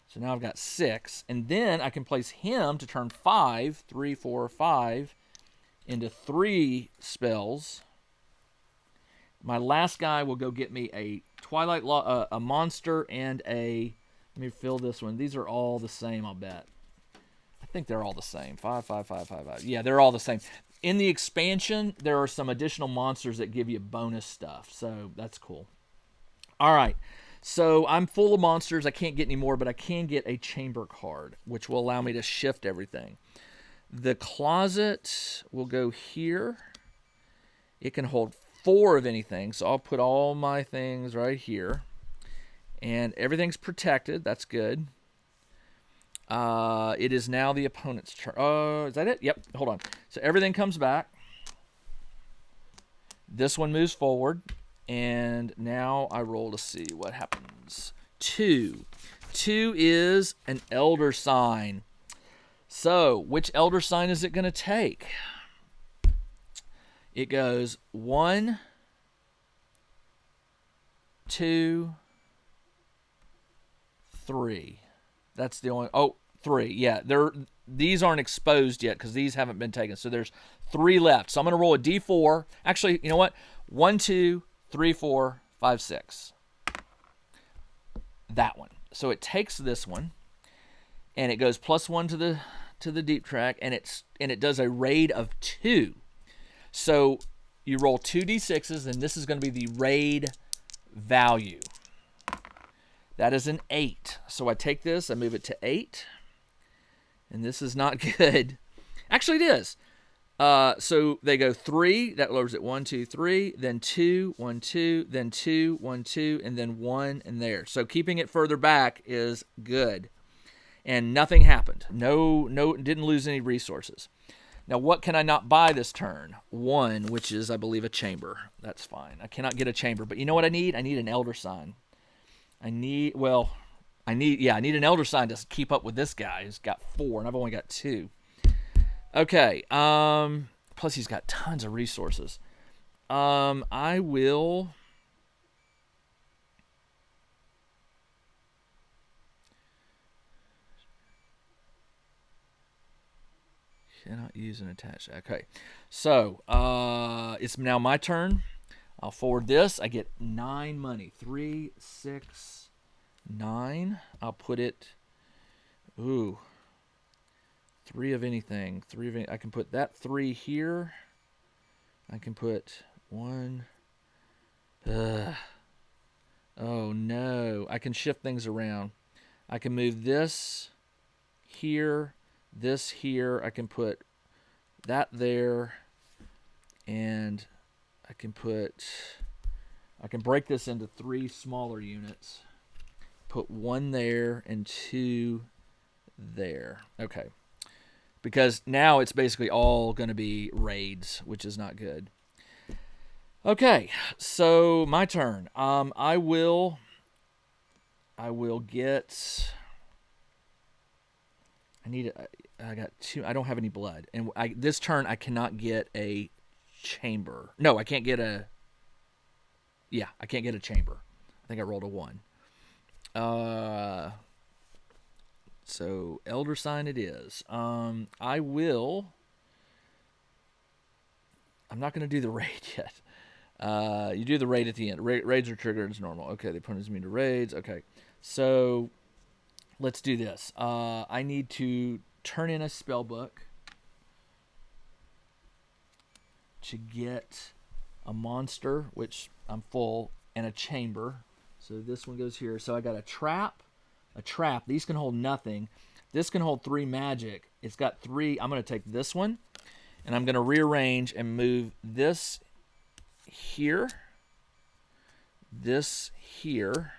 So now I've got 6. And then I can place him to turn 5, 3, 4, 5 into 3 spells. My last guy will go get me a Twilight a monster and a. Let me fill this one. These are all the same, I'll bet. I think they're all the same. 5, 5, 5, 5, 5. Yeah, they're all the same. In the expansion, there are some additional monsters that give you bonus stuff, so that's cool. All right, so I'm full of monsters. I can't get any more, but I can get a chamber card, which will allow me to shift everything. The closet will go here. It can hold 4 of anything, so I'll put all my things right here. And everything's protected. That's good. It is now the opponent's turn. Is that it? Yep. Hold on. So everything comes back. This one moves forward. And now I roll to see what happens. 2. 2 is an Elder Sign. So, which Elder Sign is it going to take? It goes 1, 2, 3. That's the only. Oh, 3. Yeah, these aren't exposed yet because these haven't been taken. So there's 3 left. So I'm going to roll a d4. Actually, you know what? 1, 2, 3, 4, 5, 6. That one. So it takes this one, and it goes +1 to the deep track, and it does a raid of 2. So you roll 2 d6s, and this is going to be the raid value. That is an 8. So I take this, I move it to 8, and this is not good. Actually, it is. So they go 3. That lowers it 1, 2, 3. Then 2, 1, 2. Then 2, 1, 2, and then 1, and there. So keeping it further back is good. And nothing happened. No, didn't lose any resources. Now, what can I not buy this turn? 1, which is, I believe, a chamber. That's fine. I cannot get a chamber. But you know what I need? I need an Elder Sign. I need an Elder Sign to keep up with this guy who's got 4, and I've only got 2. Okay. Plus, he's got tons of resources. I will. Cannot use an attach. Okay. So, it's now my turn. I'll forward this. I get 9 money. 3, 6, 9. I'll put it. Ooh. 3 of anything. 3 of any, I can put that 3 here. I can put 1. Oh no. I can shift things around. I can move this here, this here. I can put that there, and I can break this into 3 smaller units. put 1 there and 2 there. Okay. Because now it's basically all going to be raids, which is not good. Okay, so my turn. I will get. I got 2. I don't have any blood, and this turn I cannot get a chamber. No, I can't get a. Yeah, I can't get a chamber. I think I rolled a 1. So Elder Sign it is. I will. I'm not going to do the raid yet. You do the raid at the end. Raids are triggered as normal. Okay, the opponent's immune to raids. Okay, so let's do this. I need to turn in a spell book to get a monster, which I'm full, and a chamber. So this one goes here. So I got a trap. These can hold nothing. This can hold 3 magic. It's got 3. I'm going to take this one, and I'm going to rearrange and move this here, this here,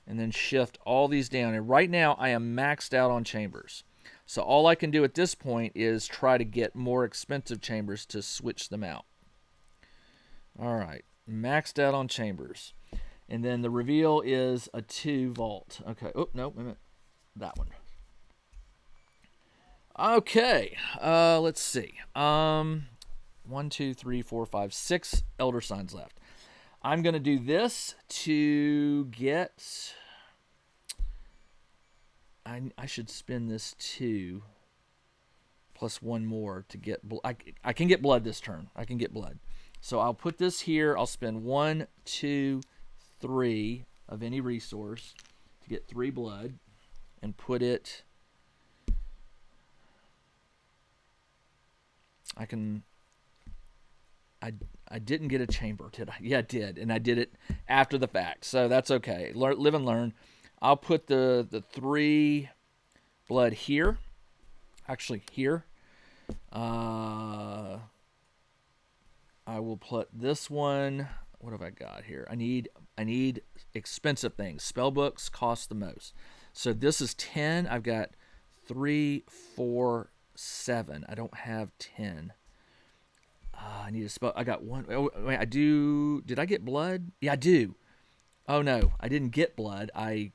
and then shift all these down. And right now I am maxed out on chambers. So all I can do at this point is try to get more expensive chambers to switch them out. All right, maxed out on chambers. And then the reveal is a 2 vault. Okay. Oh, no, wait a minute. That one. Okay. Let's see. 1, 2, 3, 4, 5, 6 Elder Signs left. I'm going to do this to get. I should spend this 2 plus 1 more to get. I can get blood this turn. I can get blood. So I'll put this here. I'll spend 1, 2, 3 of any resource to get 3 blood and put it. I didn't get a chamber, did I? Yeah, I did, and I did it after the fact, so that's okay. Live and learn. I'll put the 3 blood here. Actually, here. I will put this one. What have I got here? I need expensive things. Spell books cost the most. So this is 10. I've got 3, 4, 7. I don't have 10. I need a spell. I got 1. Oh, wait, I do. Did I get blood? Yeah, I do. Oh, no. I didn't get blood. I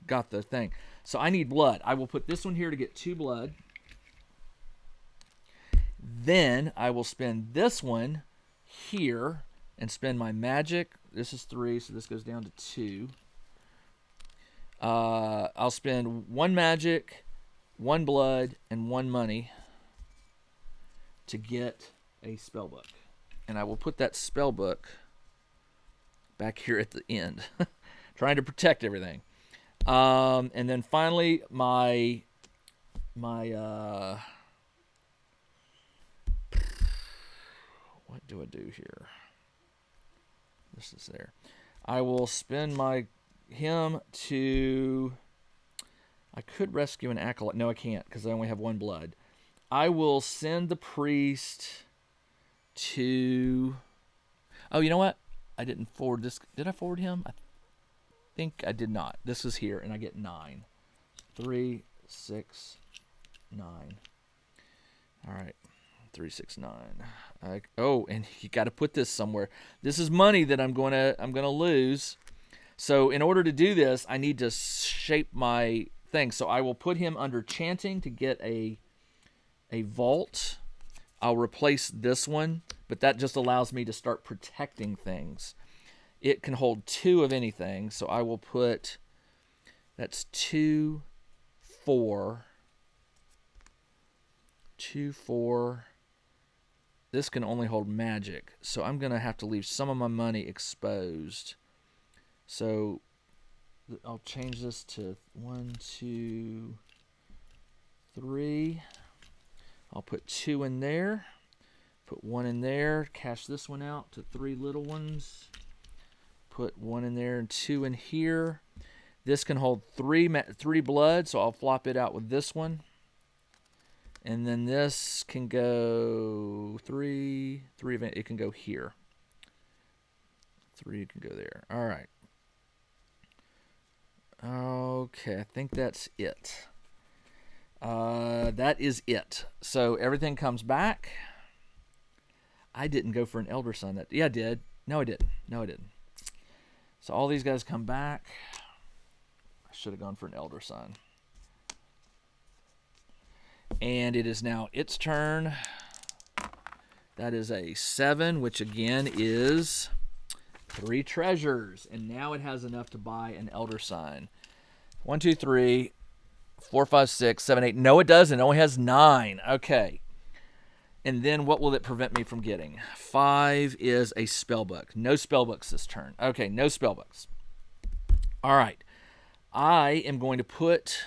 got the thing. So I need blood. I will put this one here to get 2 blood. Then I will spend this one here and spend my magic. This is 3, so this goes down to 2. I'll spend 1 magic, 1 blood, and 1 money to get a spell book. And I will put that spell book back here at the end, trying to protect everything. And then finally, my what do I do here? This is there. I will spend him to. I could rescue an acolyte. No, I can't because I only have 1 blood. I will send the priest to. Oh, you know what? I didn't forward this. Did I forward him? I think I did not. This is here, and I get 9. 3, 6, 9. All right. 3, 6, 9. And you got to put this somewhere. This is money that I'm gonna lose. So in order to do this, I need to shape my thing. So I will put him under chanting to get a vault. I'll replace this one, but that just allows me to start protecting things. It can hold 2 of anything, so I will put. That's 2, 4. 2, 4. This can only hold magic, so I'm going to have to leave some of my money exposed. So I'll change this to 1, 2, 3. I'll put 2 in there. Put 1 in there. Cash this one out to 3 little ones. Put 1 in there and 2 in here. This can hold 3 blood, so I'll flop it out with this one. And then this can go 3 event. It can go here. 3 can go there. All right. Okay, I think that's it. That is it. So everything comes back. I didn't go for an Elder Sign. Yeah, I did. No, I didn't. So all these guys come back. I should have gone for an Elder Sign. And it is now its turn. That is a 7, which again is 3 treasures. And now it has enough to buy an Elder Sign. 1, 2, 3, 4, 5, 6, 7, 8. No, it doesn't. It only has 9. Okay. And then what will it prevent me from getting? 5 is a spellbook. No spellbooks this turn. Okay, no spellbooks. All right. I am going to put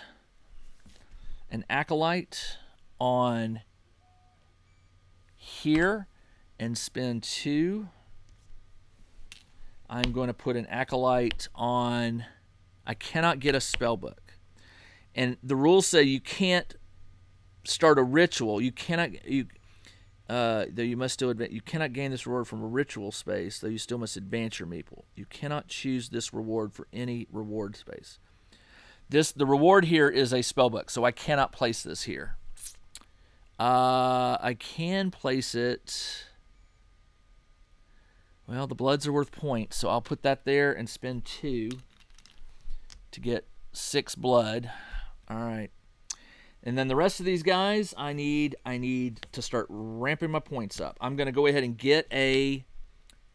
an Acolyte on here and spend 2. I'm going to put an Acolyte on... I cannot get a spellbook. And the rules say you can't start a ritual. You cannot... though you must still advance. You cannot gain this reward from a ritual space, though you still must advance your meeple. You cannot choose this reward for any reward space. The reward here is a spellbook, so I cannot place this here. I can place it. Well, the bloods are worth points, so I'll put that there and spend 2 to get 6 blood. All right. And then the rest of these guys, I need to start ramping my points up. I'm going to go ahead and get a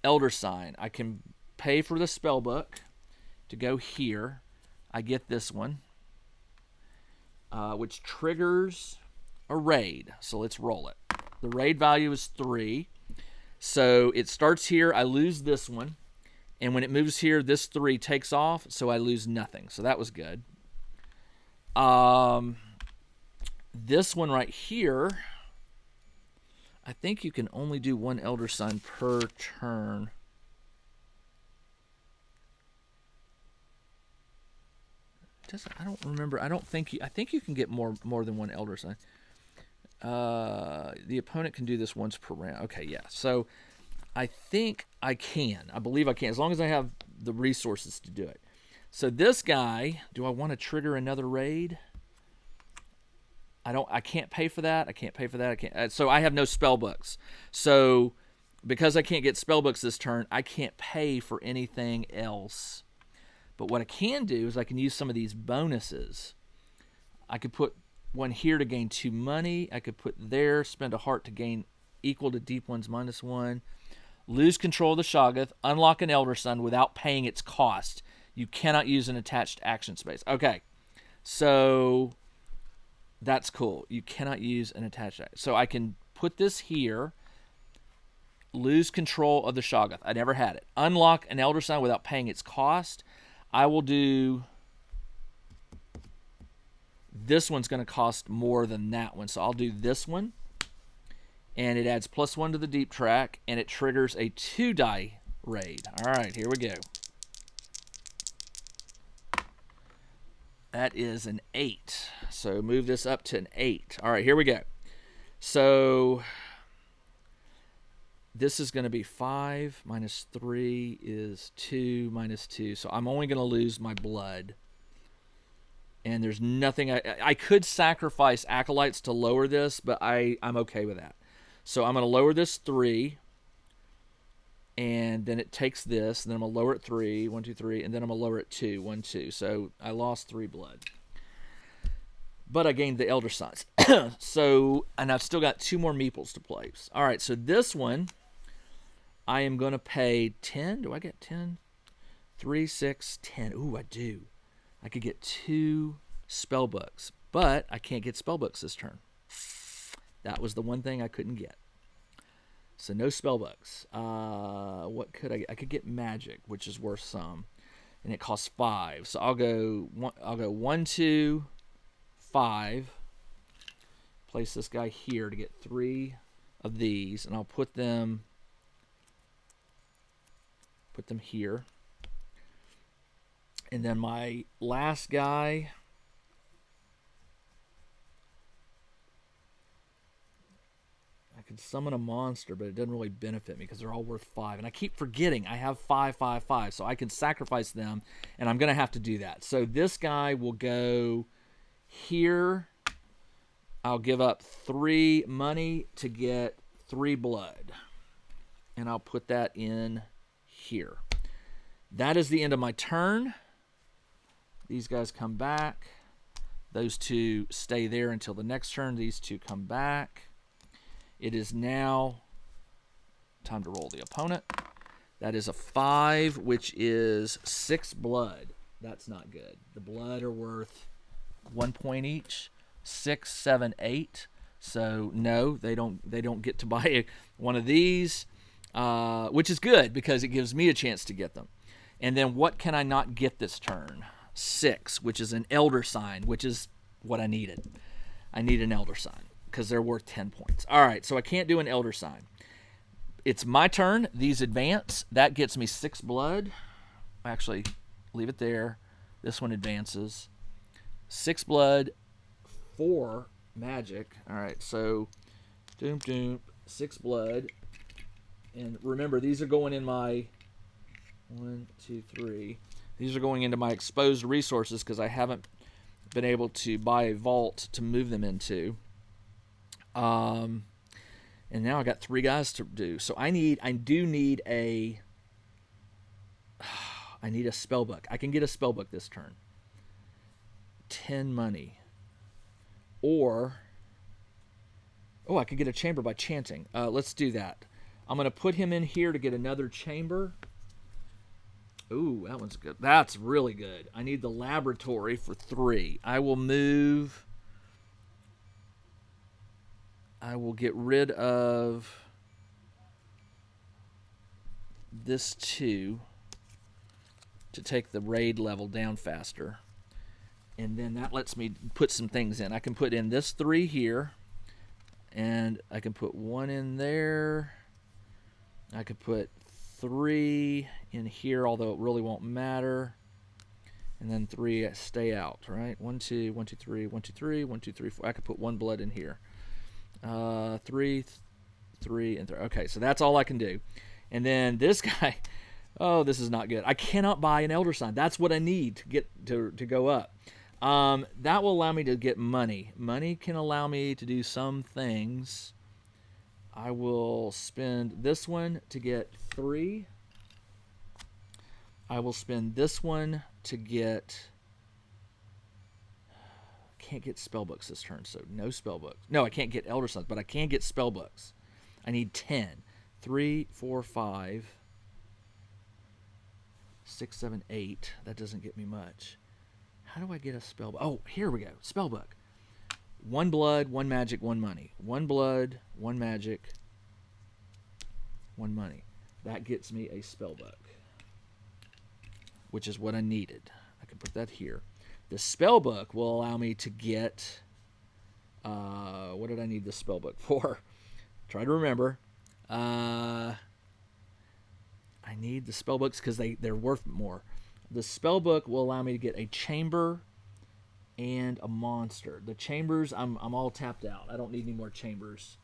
Elder Sign. I can pay for the spellbook to go here. I get this one, which triggers a raid. So let's roll it. The raid value is 3. So it starts here. I lose this one. And when it moves here, this 3 takes off. So I lose nothing. So that was good. This one right here, I think you can only do 1 Elder Sign per turn. I don't remember. I think you can get more than 1 Elder Sign. The opponent can do this once per round. Okay, yeah. So I think I can. I believe I can, as long as I have the resources to do it. So this guy, do I want to trigger another raid? I can't pay for that. I can't. So I have no spell books. So because I can't get spell books this turn, I can't pay for anything else. But what I can do is I can use some of these bonuses. I could put one here to gain 2 money. I could put there, spend a heart to gain equal to deep ones -1. Lose control of the Shoggoth. Unlock an Elder Sign without paying its cost. You cannot use an attached action space. Okay, so that's cool. You cannot use an attached action. So I can put this here. Lose control of the Shoggoth. I never had it. Unlock an Elder Sign without paying its cost. I will do... This one's going to cost more than that one. So I'll do this one. And it adds +1 to the deep track. And it triggers a 2-die raid. All right, here we go. That is an 8. So move this up to an 8. All right, here we go. So this is going to be 5 minus 3 is 2 minus 2. So I'm only going to lose my blood. And there's nothing... I could sacrifice Acolytes to lower this, but I'm okay with that. So I'm going to lower this 3. And then it takes this. And then I'm going to lower it 3. 1, 2, 3. And then I'm going to lower it 2. 1, 2. So I lost 3 blood. But I gained the Elder Signs. So, and I've still got 2 more meeples to place. All right, so this one, I am going to pay 10. Do I get 10? 3, 6, 10. Ooh, I do. I could get 2 spellbooks. But I can't get spellbooks this turn. That was the one thing I couldn't get. So no spellbooks. What could I get? I could get magic, which is worth some. And it costs 5. So I'll go 1, 2, 5. Place this guy here to get 3 of these, and I'll put them here. And then my last guy, I could summon a monster, but it doesn't really benefit me because they're all worth 5. And I keep forgetting I have 5, 5, 5. So I can sacrifice them, and I'm going to have to do that. So this guy will go here. I'll give up 3 money to get 3 blood. And I'll put that in here. That is the end of my turn. These guys come back. Those 2 stay there until the next turn. These 2 come back. It is now time to roll the opponent. That is a 5, which is 6 blood. That's not good. The blood are worth 1 point each. 6, 7, 8. So no, they don't get to buy one of these, which is good because it gives me a chance to get them. And then what can I not get this turn? 6, which is an elder sign, which is what I needed. I need an elder sign because they're worth 10 points. All right, so I can't do an elder sign. It's my turn. These advance. That gets me 6 blood. Actually, leave it there. This one advances. 6 blood, 4 magic. All right, so doom, 6 blood. And remember, these are going in my 1, 2, 3. These are going into my exposed resources because I haven't been able to buy a vault to move them into. And now I got 3 guys to do. So I do need a spellbook. I can get a spellbook this turn. 10 money. Or I could get a chamber by chanting. Let's do that. I'm going to put him in here to get another chamber. Ooh, that one's good. That's really good. I need the laboratory for 3. I will get rid of this 2 to take the raid level down faster. And then that lets me put some things in. I can put in this 3 here. And I can put 1 in there. I could put 3 in here, although it really won't matter. And then 3 stay out, right? 1, 2, 1, 2, 3, 1, 2, 3, 1, 2, 3, 4. I could put 1 blood in here. 3, 3, and 3. Okay, so that's all I can do. And then this guy, oh, this is not good. I cannot buy an elder sign. That's what I need to get to go up. That will allow me to get money. Money can allow me to do some things. I will spend this one to get 3. I will spend this one to get... Can't get spellbooks this turn, so no spellbooks. No, I can't get elder signs, but I can get spellbooks. I need 10. 3, 4, 5, 6, 7, 8. That doesn't get me much. How do I get a spellbook? Oh, here we go. Spellbook. 1 blood, 1 magic, 1 money. 1 blood, 1 magic, 1 money. That gets me a spellbook, which is what I needed. I can put that here. The spellbook will allow me to get... what did I need the spellbook for? Try to remember. I need the spellbooks because they're worth more. The spellbook will allow me to get a chamber and a monster. The chambers, I'm all tapped out. I don't need any more chambers.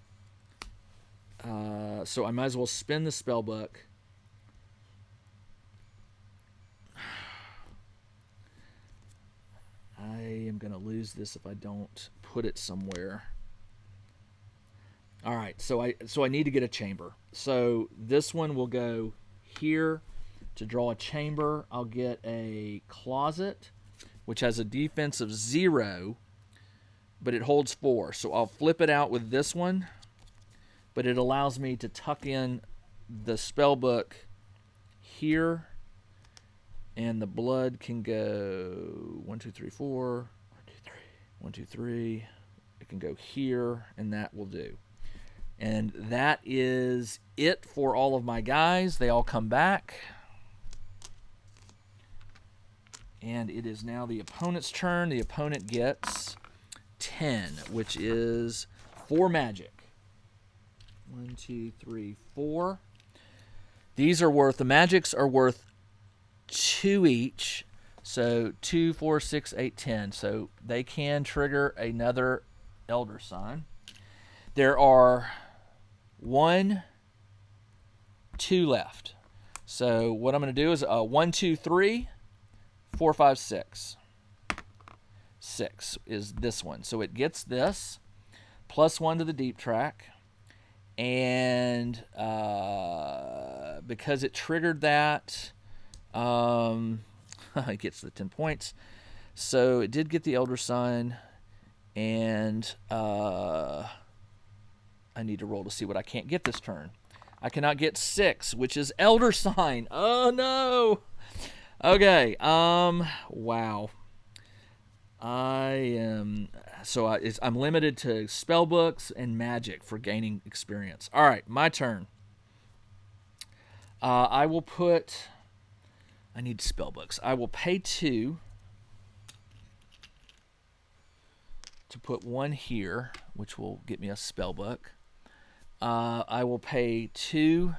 So I might as well spend the spellbook. I am going to lose this if I don't put it somewhere. All right, so I need to get a chamber. So this one will go here. To draw a chamber, I'll get a closet, which has a defense of 0, but it holds 4. So I'll flip it out with this one, but it allows me to tuck in the spellbook here, and the blood can go 1, 2, 3, 4, 1, 2, 3, 1, 2, 3. It can go here, and that will do. And that is it for all of my guys. They all come back. And it is now the opponent's turn. The opponent gets 10, which is 4 magic. 1, 2, 3, 4. These are worth, the magics are worth 2 each. So 2, 4, 6, 8, 10. So they can trigger another elder sign. There are 1, 2 left. So what I'm going to do is 1, 2, 3, 4, 5, 6. 6 is this one. So it gets this, +1 to the deep track. And because it triggered that, it gets the 10 points. So it did get the Elder Sign, and I need to roll to see what I can't get this turn. I cannot get 6, which is Elder Sign. Oh no. Okay. Wow. I'm limited to spell books and magic for gaining experience. All right, my turn. I need spell books. I will pay 2 to put 1 here, which will get me a spell book. I will pay 2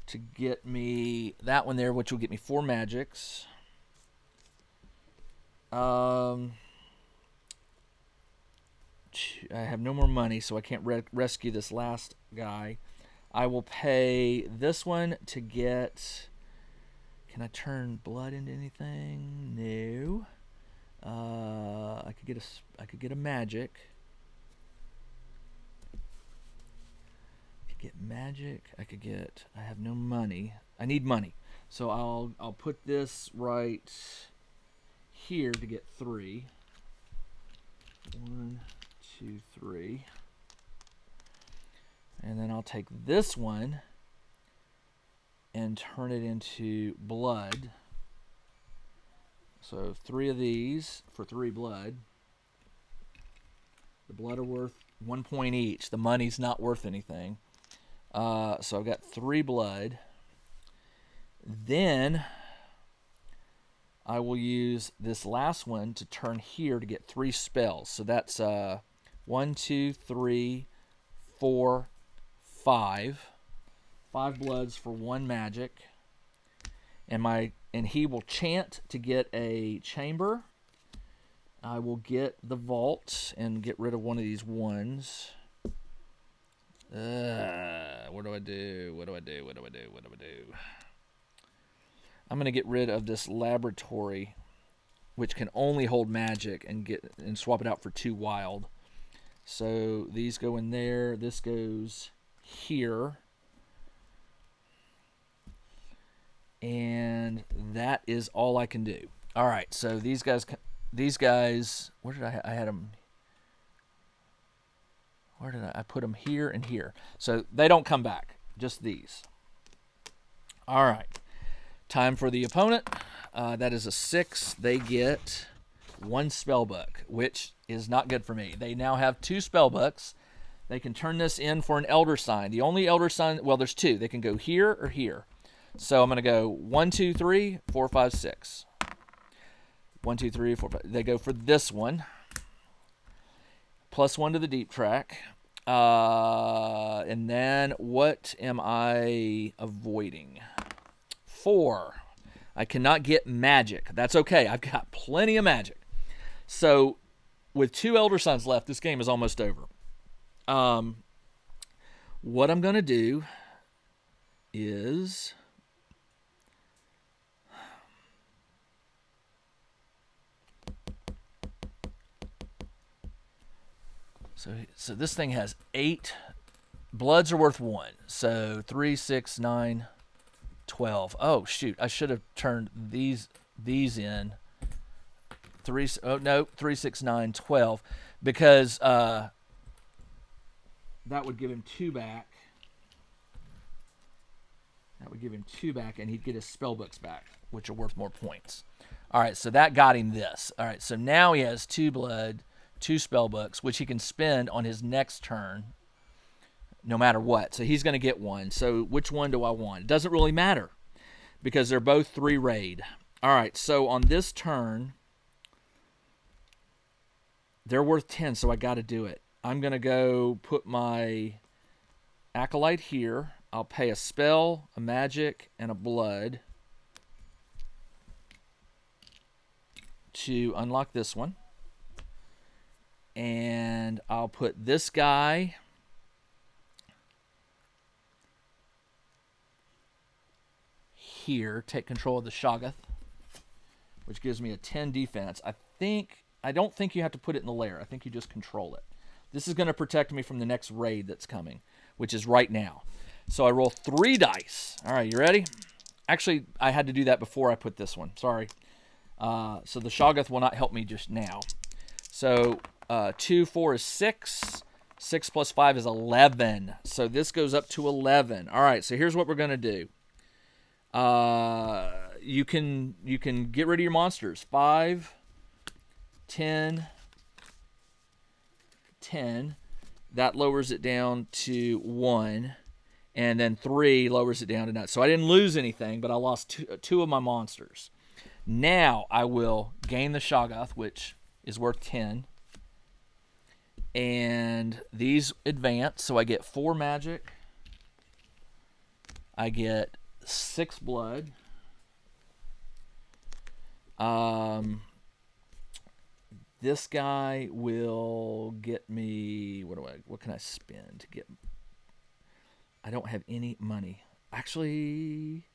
to get me that one there, which will get me 4 magics. I have no more money, so I can't rescue this last guy. I will pay this one to get... Can I turn blood into anything? No. I could get a magic. I have no money. I need money. So I'll put this right here to get 3. 1, 2, 3. And then I'll take this one and turn it into blood. So 3 of these for 3 blood. The blood are worth 1 point each. The money's not worth anything. So I've got 3 blood. Then I will use this last one to turn here to get 3 spells. So that's 1, 2, 3, 4, 5. 5 bloods for 1 magic. And he will chant to get a chamber. I will get the vault and get rid of one of these ones. What do I do? I'm going to get rid of this laboratory, which can only hold magic, and swap it out for 2 wild. So these go in there. This goes here. And that is all I can do. All right, so these guys, where did I had them? Where did I put them? Here and here. So they don't come back, just these. All right, time for the opponent. That is a 6. They get 1 spell book, which is not good for me. They now have 2 spell books. They can turn this in for an Elder Sign. The only Elder Sign, well, there's 2. They can go here or here. So I'm going to go 1, 2, 3, 4, 5, 6. 1, 2, 3, 4, 5. They go for this one. +1 to the deep track. And then what am I avoiding? 4. I cannot get magic. That's okay. I've got plenty of magic. So with 2 Elder Signs left, this game is almost over. What I'm going to do is... So this thing has 8. Bloods are worth 1. So 3, 6, 9, 12. Oh, shoot. I should have turned these in. 3, 6, 9, 12. Because that would give him 2 back. And he'd get his spellbooks back, which are worth more points. All right, so that got him this. All right, so now he has 2 blood, 2 spell books, which he can spend on his next turn no matter what. So he's going to get 1. So which one do I want? It doesn't really matter because they're both 3 raid. All right, so on this turn, they're worth 10, so I got to do it. I'm going to go put my Acolyte here. I'll pay a spell, a magic, and a blood to unlock this one. And I'll put this guy here, take control of the Shoggoth, which gives me a 10 defense. I don't think you have to put it in the lair. I think you just control it. This is going to protect me from the next raid that's coming, which is right now. So I roll 3 dice. All right, you ready? Actually, I had to do that before I put this one. Sorry. So the Shoggoth will not help me just now. So 2, 4 is 6. 6 plus 5 is 11. So this goes up to 11. All right, so here's what we're going to do. You can get rid of your monsters. 5, 10, 10. That lowers it down to 1. And then 3 lowers it down to 9. So I didn't lose anything, but I lost two of my monsters. Now I will gain the Shoggoth, which is worth 10. And these advance, so I get 4 magic. I get 6 blood. This guy will get me. What can I spend to get? I don't have any money. Actually,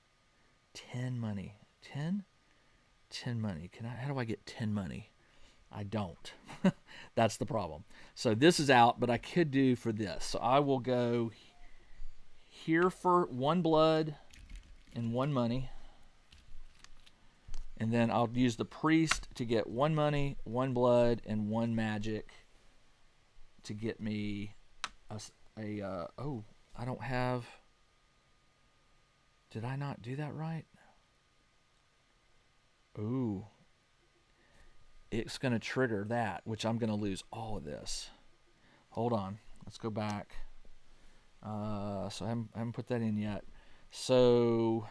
10 money. 10 money. How do I get 10 money? I don't. That's the problem. So this is out, but I could do for this. So I will go here for 1 blood and 1 money. And then I'll use the priest to get 1 money, 1 blood, and 1 magic to get me oh, I don't have. Did I not do that right? Ooh. It's going to trigger that, which I'm going to lose all of this. Hold on. Let's go back. So I haven't put that in yet. So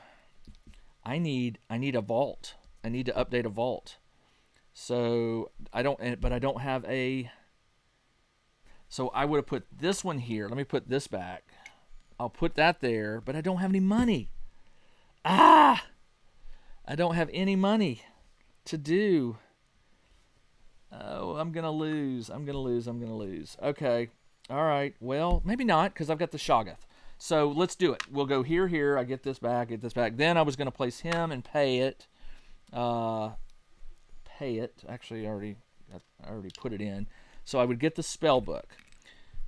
I need a vault. I need to update a vault. So I don't have a. So I would have put this one here. Let me put this back. I'll put that there, but I don't have any money. I don't have any money to do. Oh, I'm going to lose. Okay. All right. Well, maybe not, because I've got the Shoggoth. So let's do it. We'll go here. I get this back. Then I was going to place him and pay it. Actually, I already put it in. So I would get the spell book.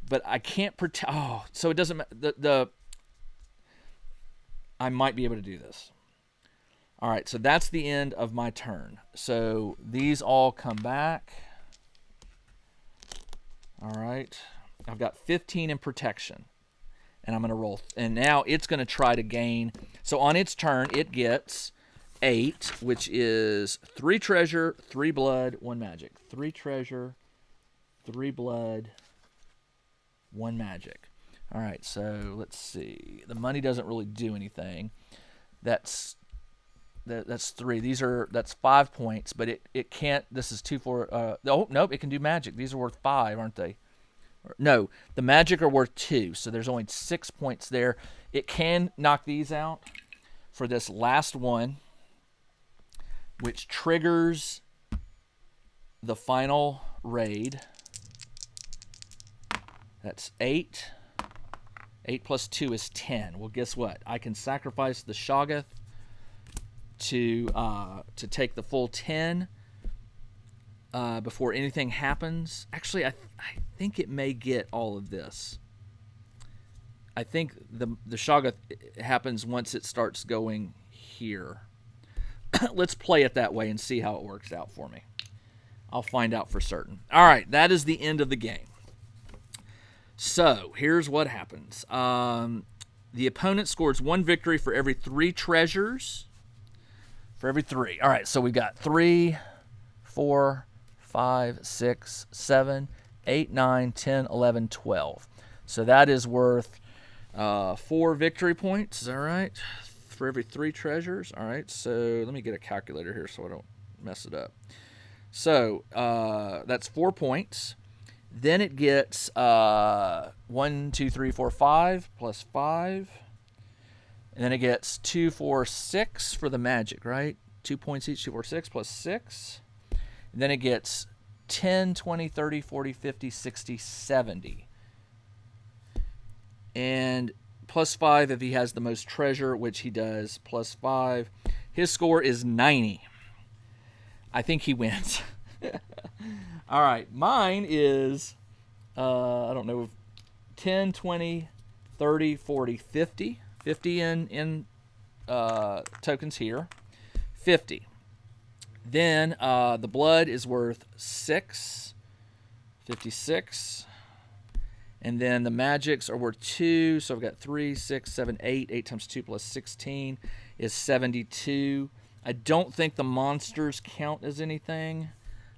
But I can't protect. Oh, so it doesn't matter. I might be able to do this. All right, so that's the end of my turn. So these all come back. All right. I've got 15 in protection. And I'm going to roll. And now it's going to try to gain. So on its turn, it gets 8, which is 3 treasure, 3 blood, 1 magic. 3 treasure, 3 blood, 1 magic. All right, so let's see. The money doesn't really do anything. That's 3. That's 5 points, but it can't. This is 2, 4. Oh nope, it can do magic. These are worth 5, aren't they? No, the magic are worth 2, so there's only 6 points there. It can knock these out for this last one, which triggers the final raid. That's 8. 8 plus 2 is 10. Well, guess what? I can sacrifice the Shoggoth to take the full 10 before anything happens. Actually, I think it may get all of this. I think the Shoggoth happens once it starts going here. Let's play it that way and see how it works out for me. I'll find out for certain. All right, that is the end of the game. So here's what happens. The opponent scores 1 victory for every 3 treasures. For every 3. All right, so we've got 3, 4, 5, 6, 7, 8, 9, 10, 11, 12. So that is worth 4 victory points. Is that right? For every 3 treasures. All right, so let me get a calculator here so I don't mess it up. So that's 4 points. Then it gets 1, 2, 3, 4, 5 plus 5. And then it gets 2, 4, 6 for the magic, right? 2 points each, 2, 4, 6 plus 6. And then it gets 10, 20, 30, 40, 50, 60, 70. And +5 if he has the most treasure, which he does, +5. His score is 90. I think he wins. All right, mine is, I don't know, 10, 20, 30, 40, 50. 50 in tokens here. 50. Then the blood is worth 6. 56. And then the magics are worth 2. So I've got 3, 6, 7, 8. 8 times 2 plus 16 is 72. I don't think the monsters count as anything.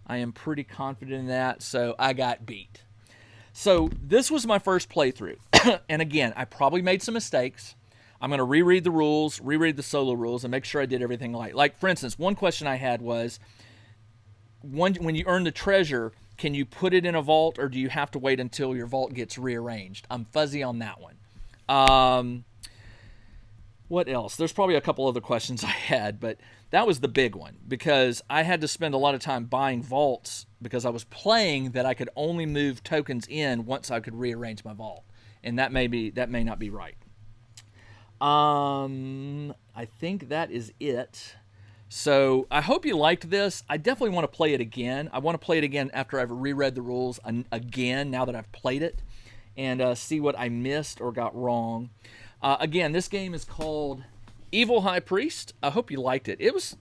I am pretty confident in that. So I got beat. So this was my first playthrough. And again, I probably made some mistakes. I'm going to reread the rules, reread the solo rules, and make sure I did everything right. Like, for instance, one question I had was, when you earn the treasure, can you put it in a vault, or do you have to wait until your vault gets rearranged? I'm fuzzy on that one. What else? There's probably a couple other questions I had, but that was the big one, because I had to spend a lot of time buying vaults because I was playing that I could only move tokens in once I could rearrange my vault, and that may not be right. I think that is it. So I hope you liked this. I definitely want to play it again. I want to play it again after I've reread the rules again, now that I've played it, and see what I missed or got wrong. Again, this game is called Evil High Priest. I hope you liked it. It was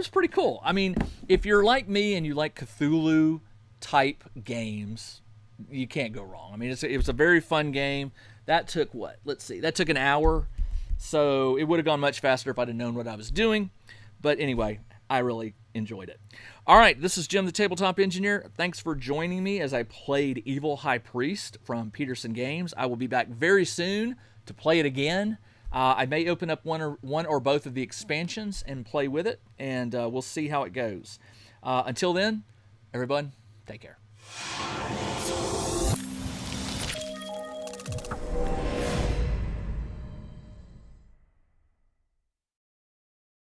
pretty cool. I mean, if you're like me and you like Cthulhu type games, you can't go wrong. I mean, it was a very fun game. That took what? Let's see. That took an hour. So it would have gone much faster if I'd have known what I was doing. But anyway, I really enjoyed it. All right, this is Jim the Tabletop Engineer. Thanks for joining me as I played Evil High Priest from Petersen Games. I will be back very soon to play it again. I may open up one or both of the expansions and play with it, and we'll see how it goes. Until then, everyone, take care.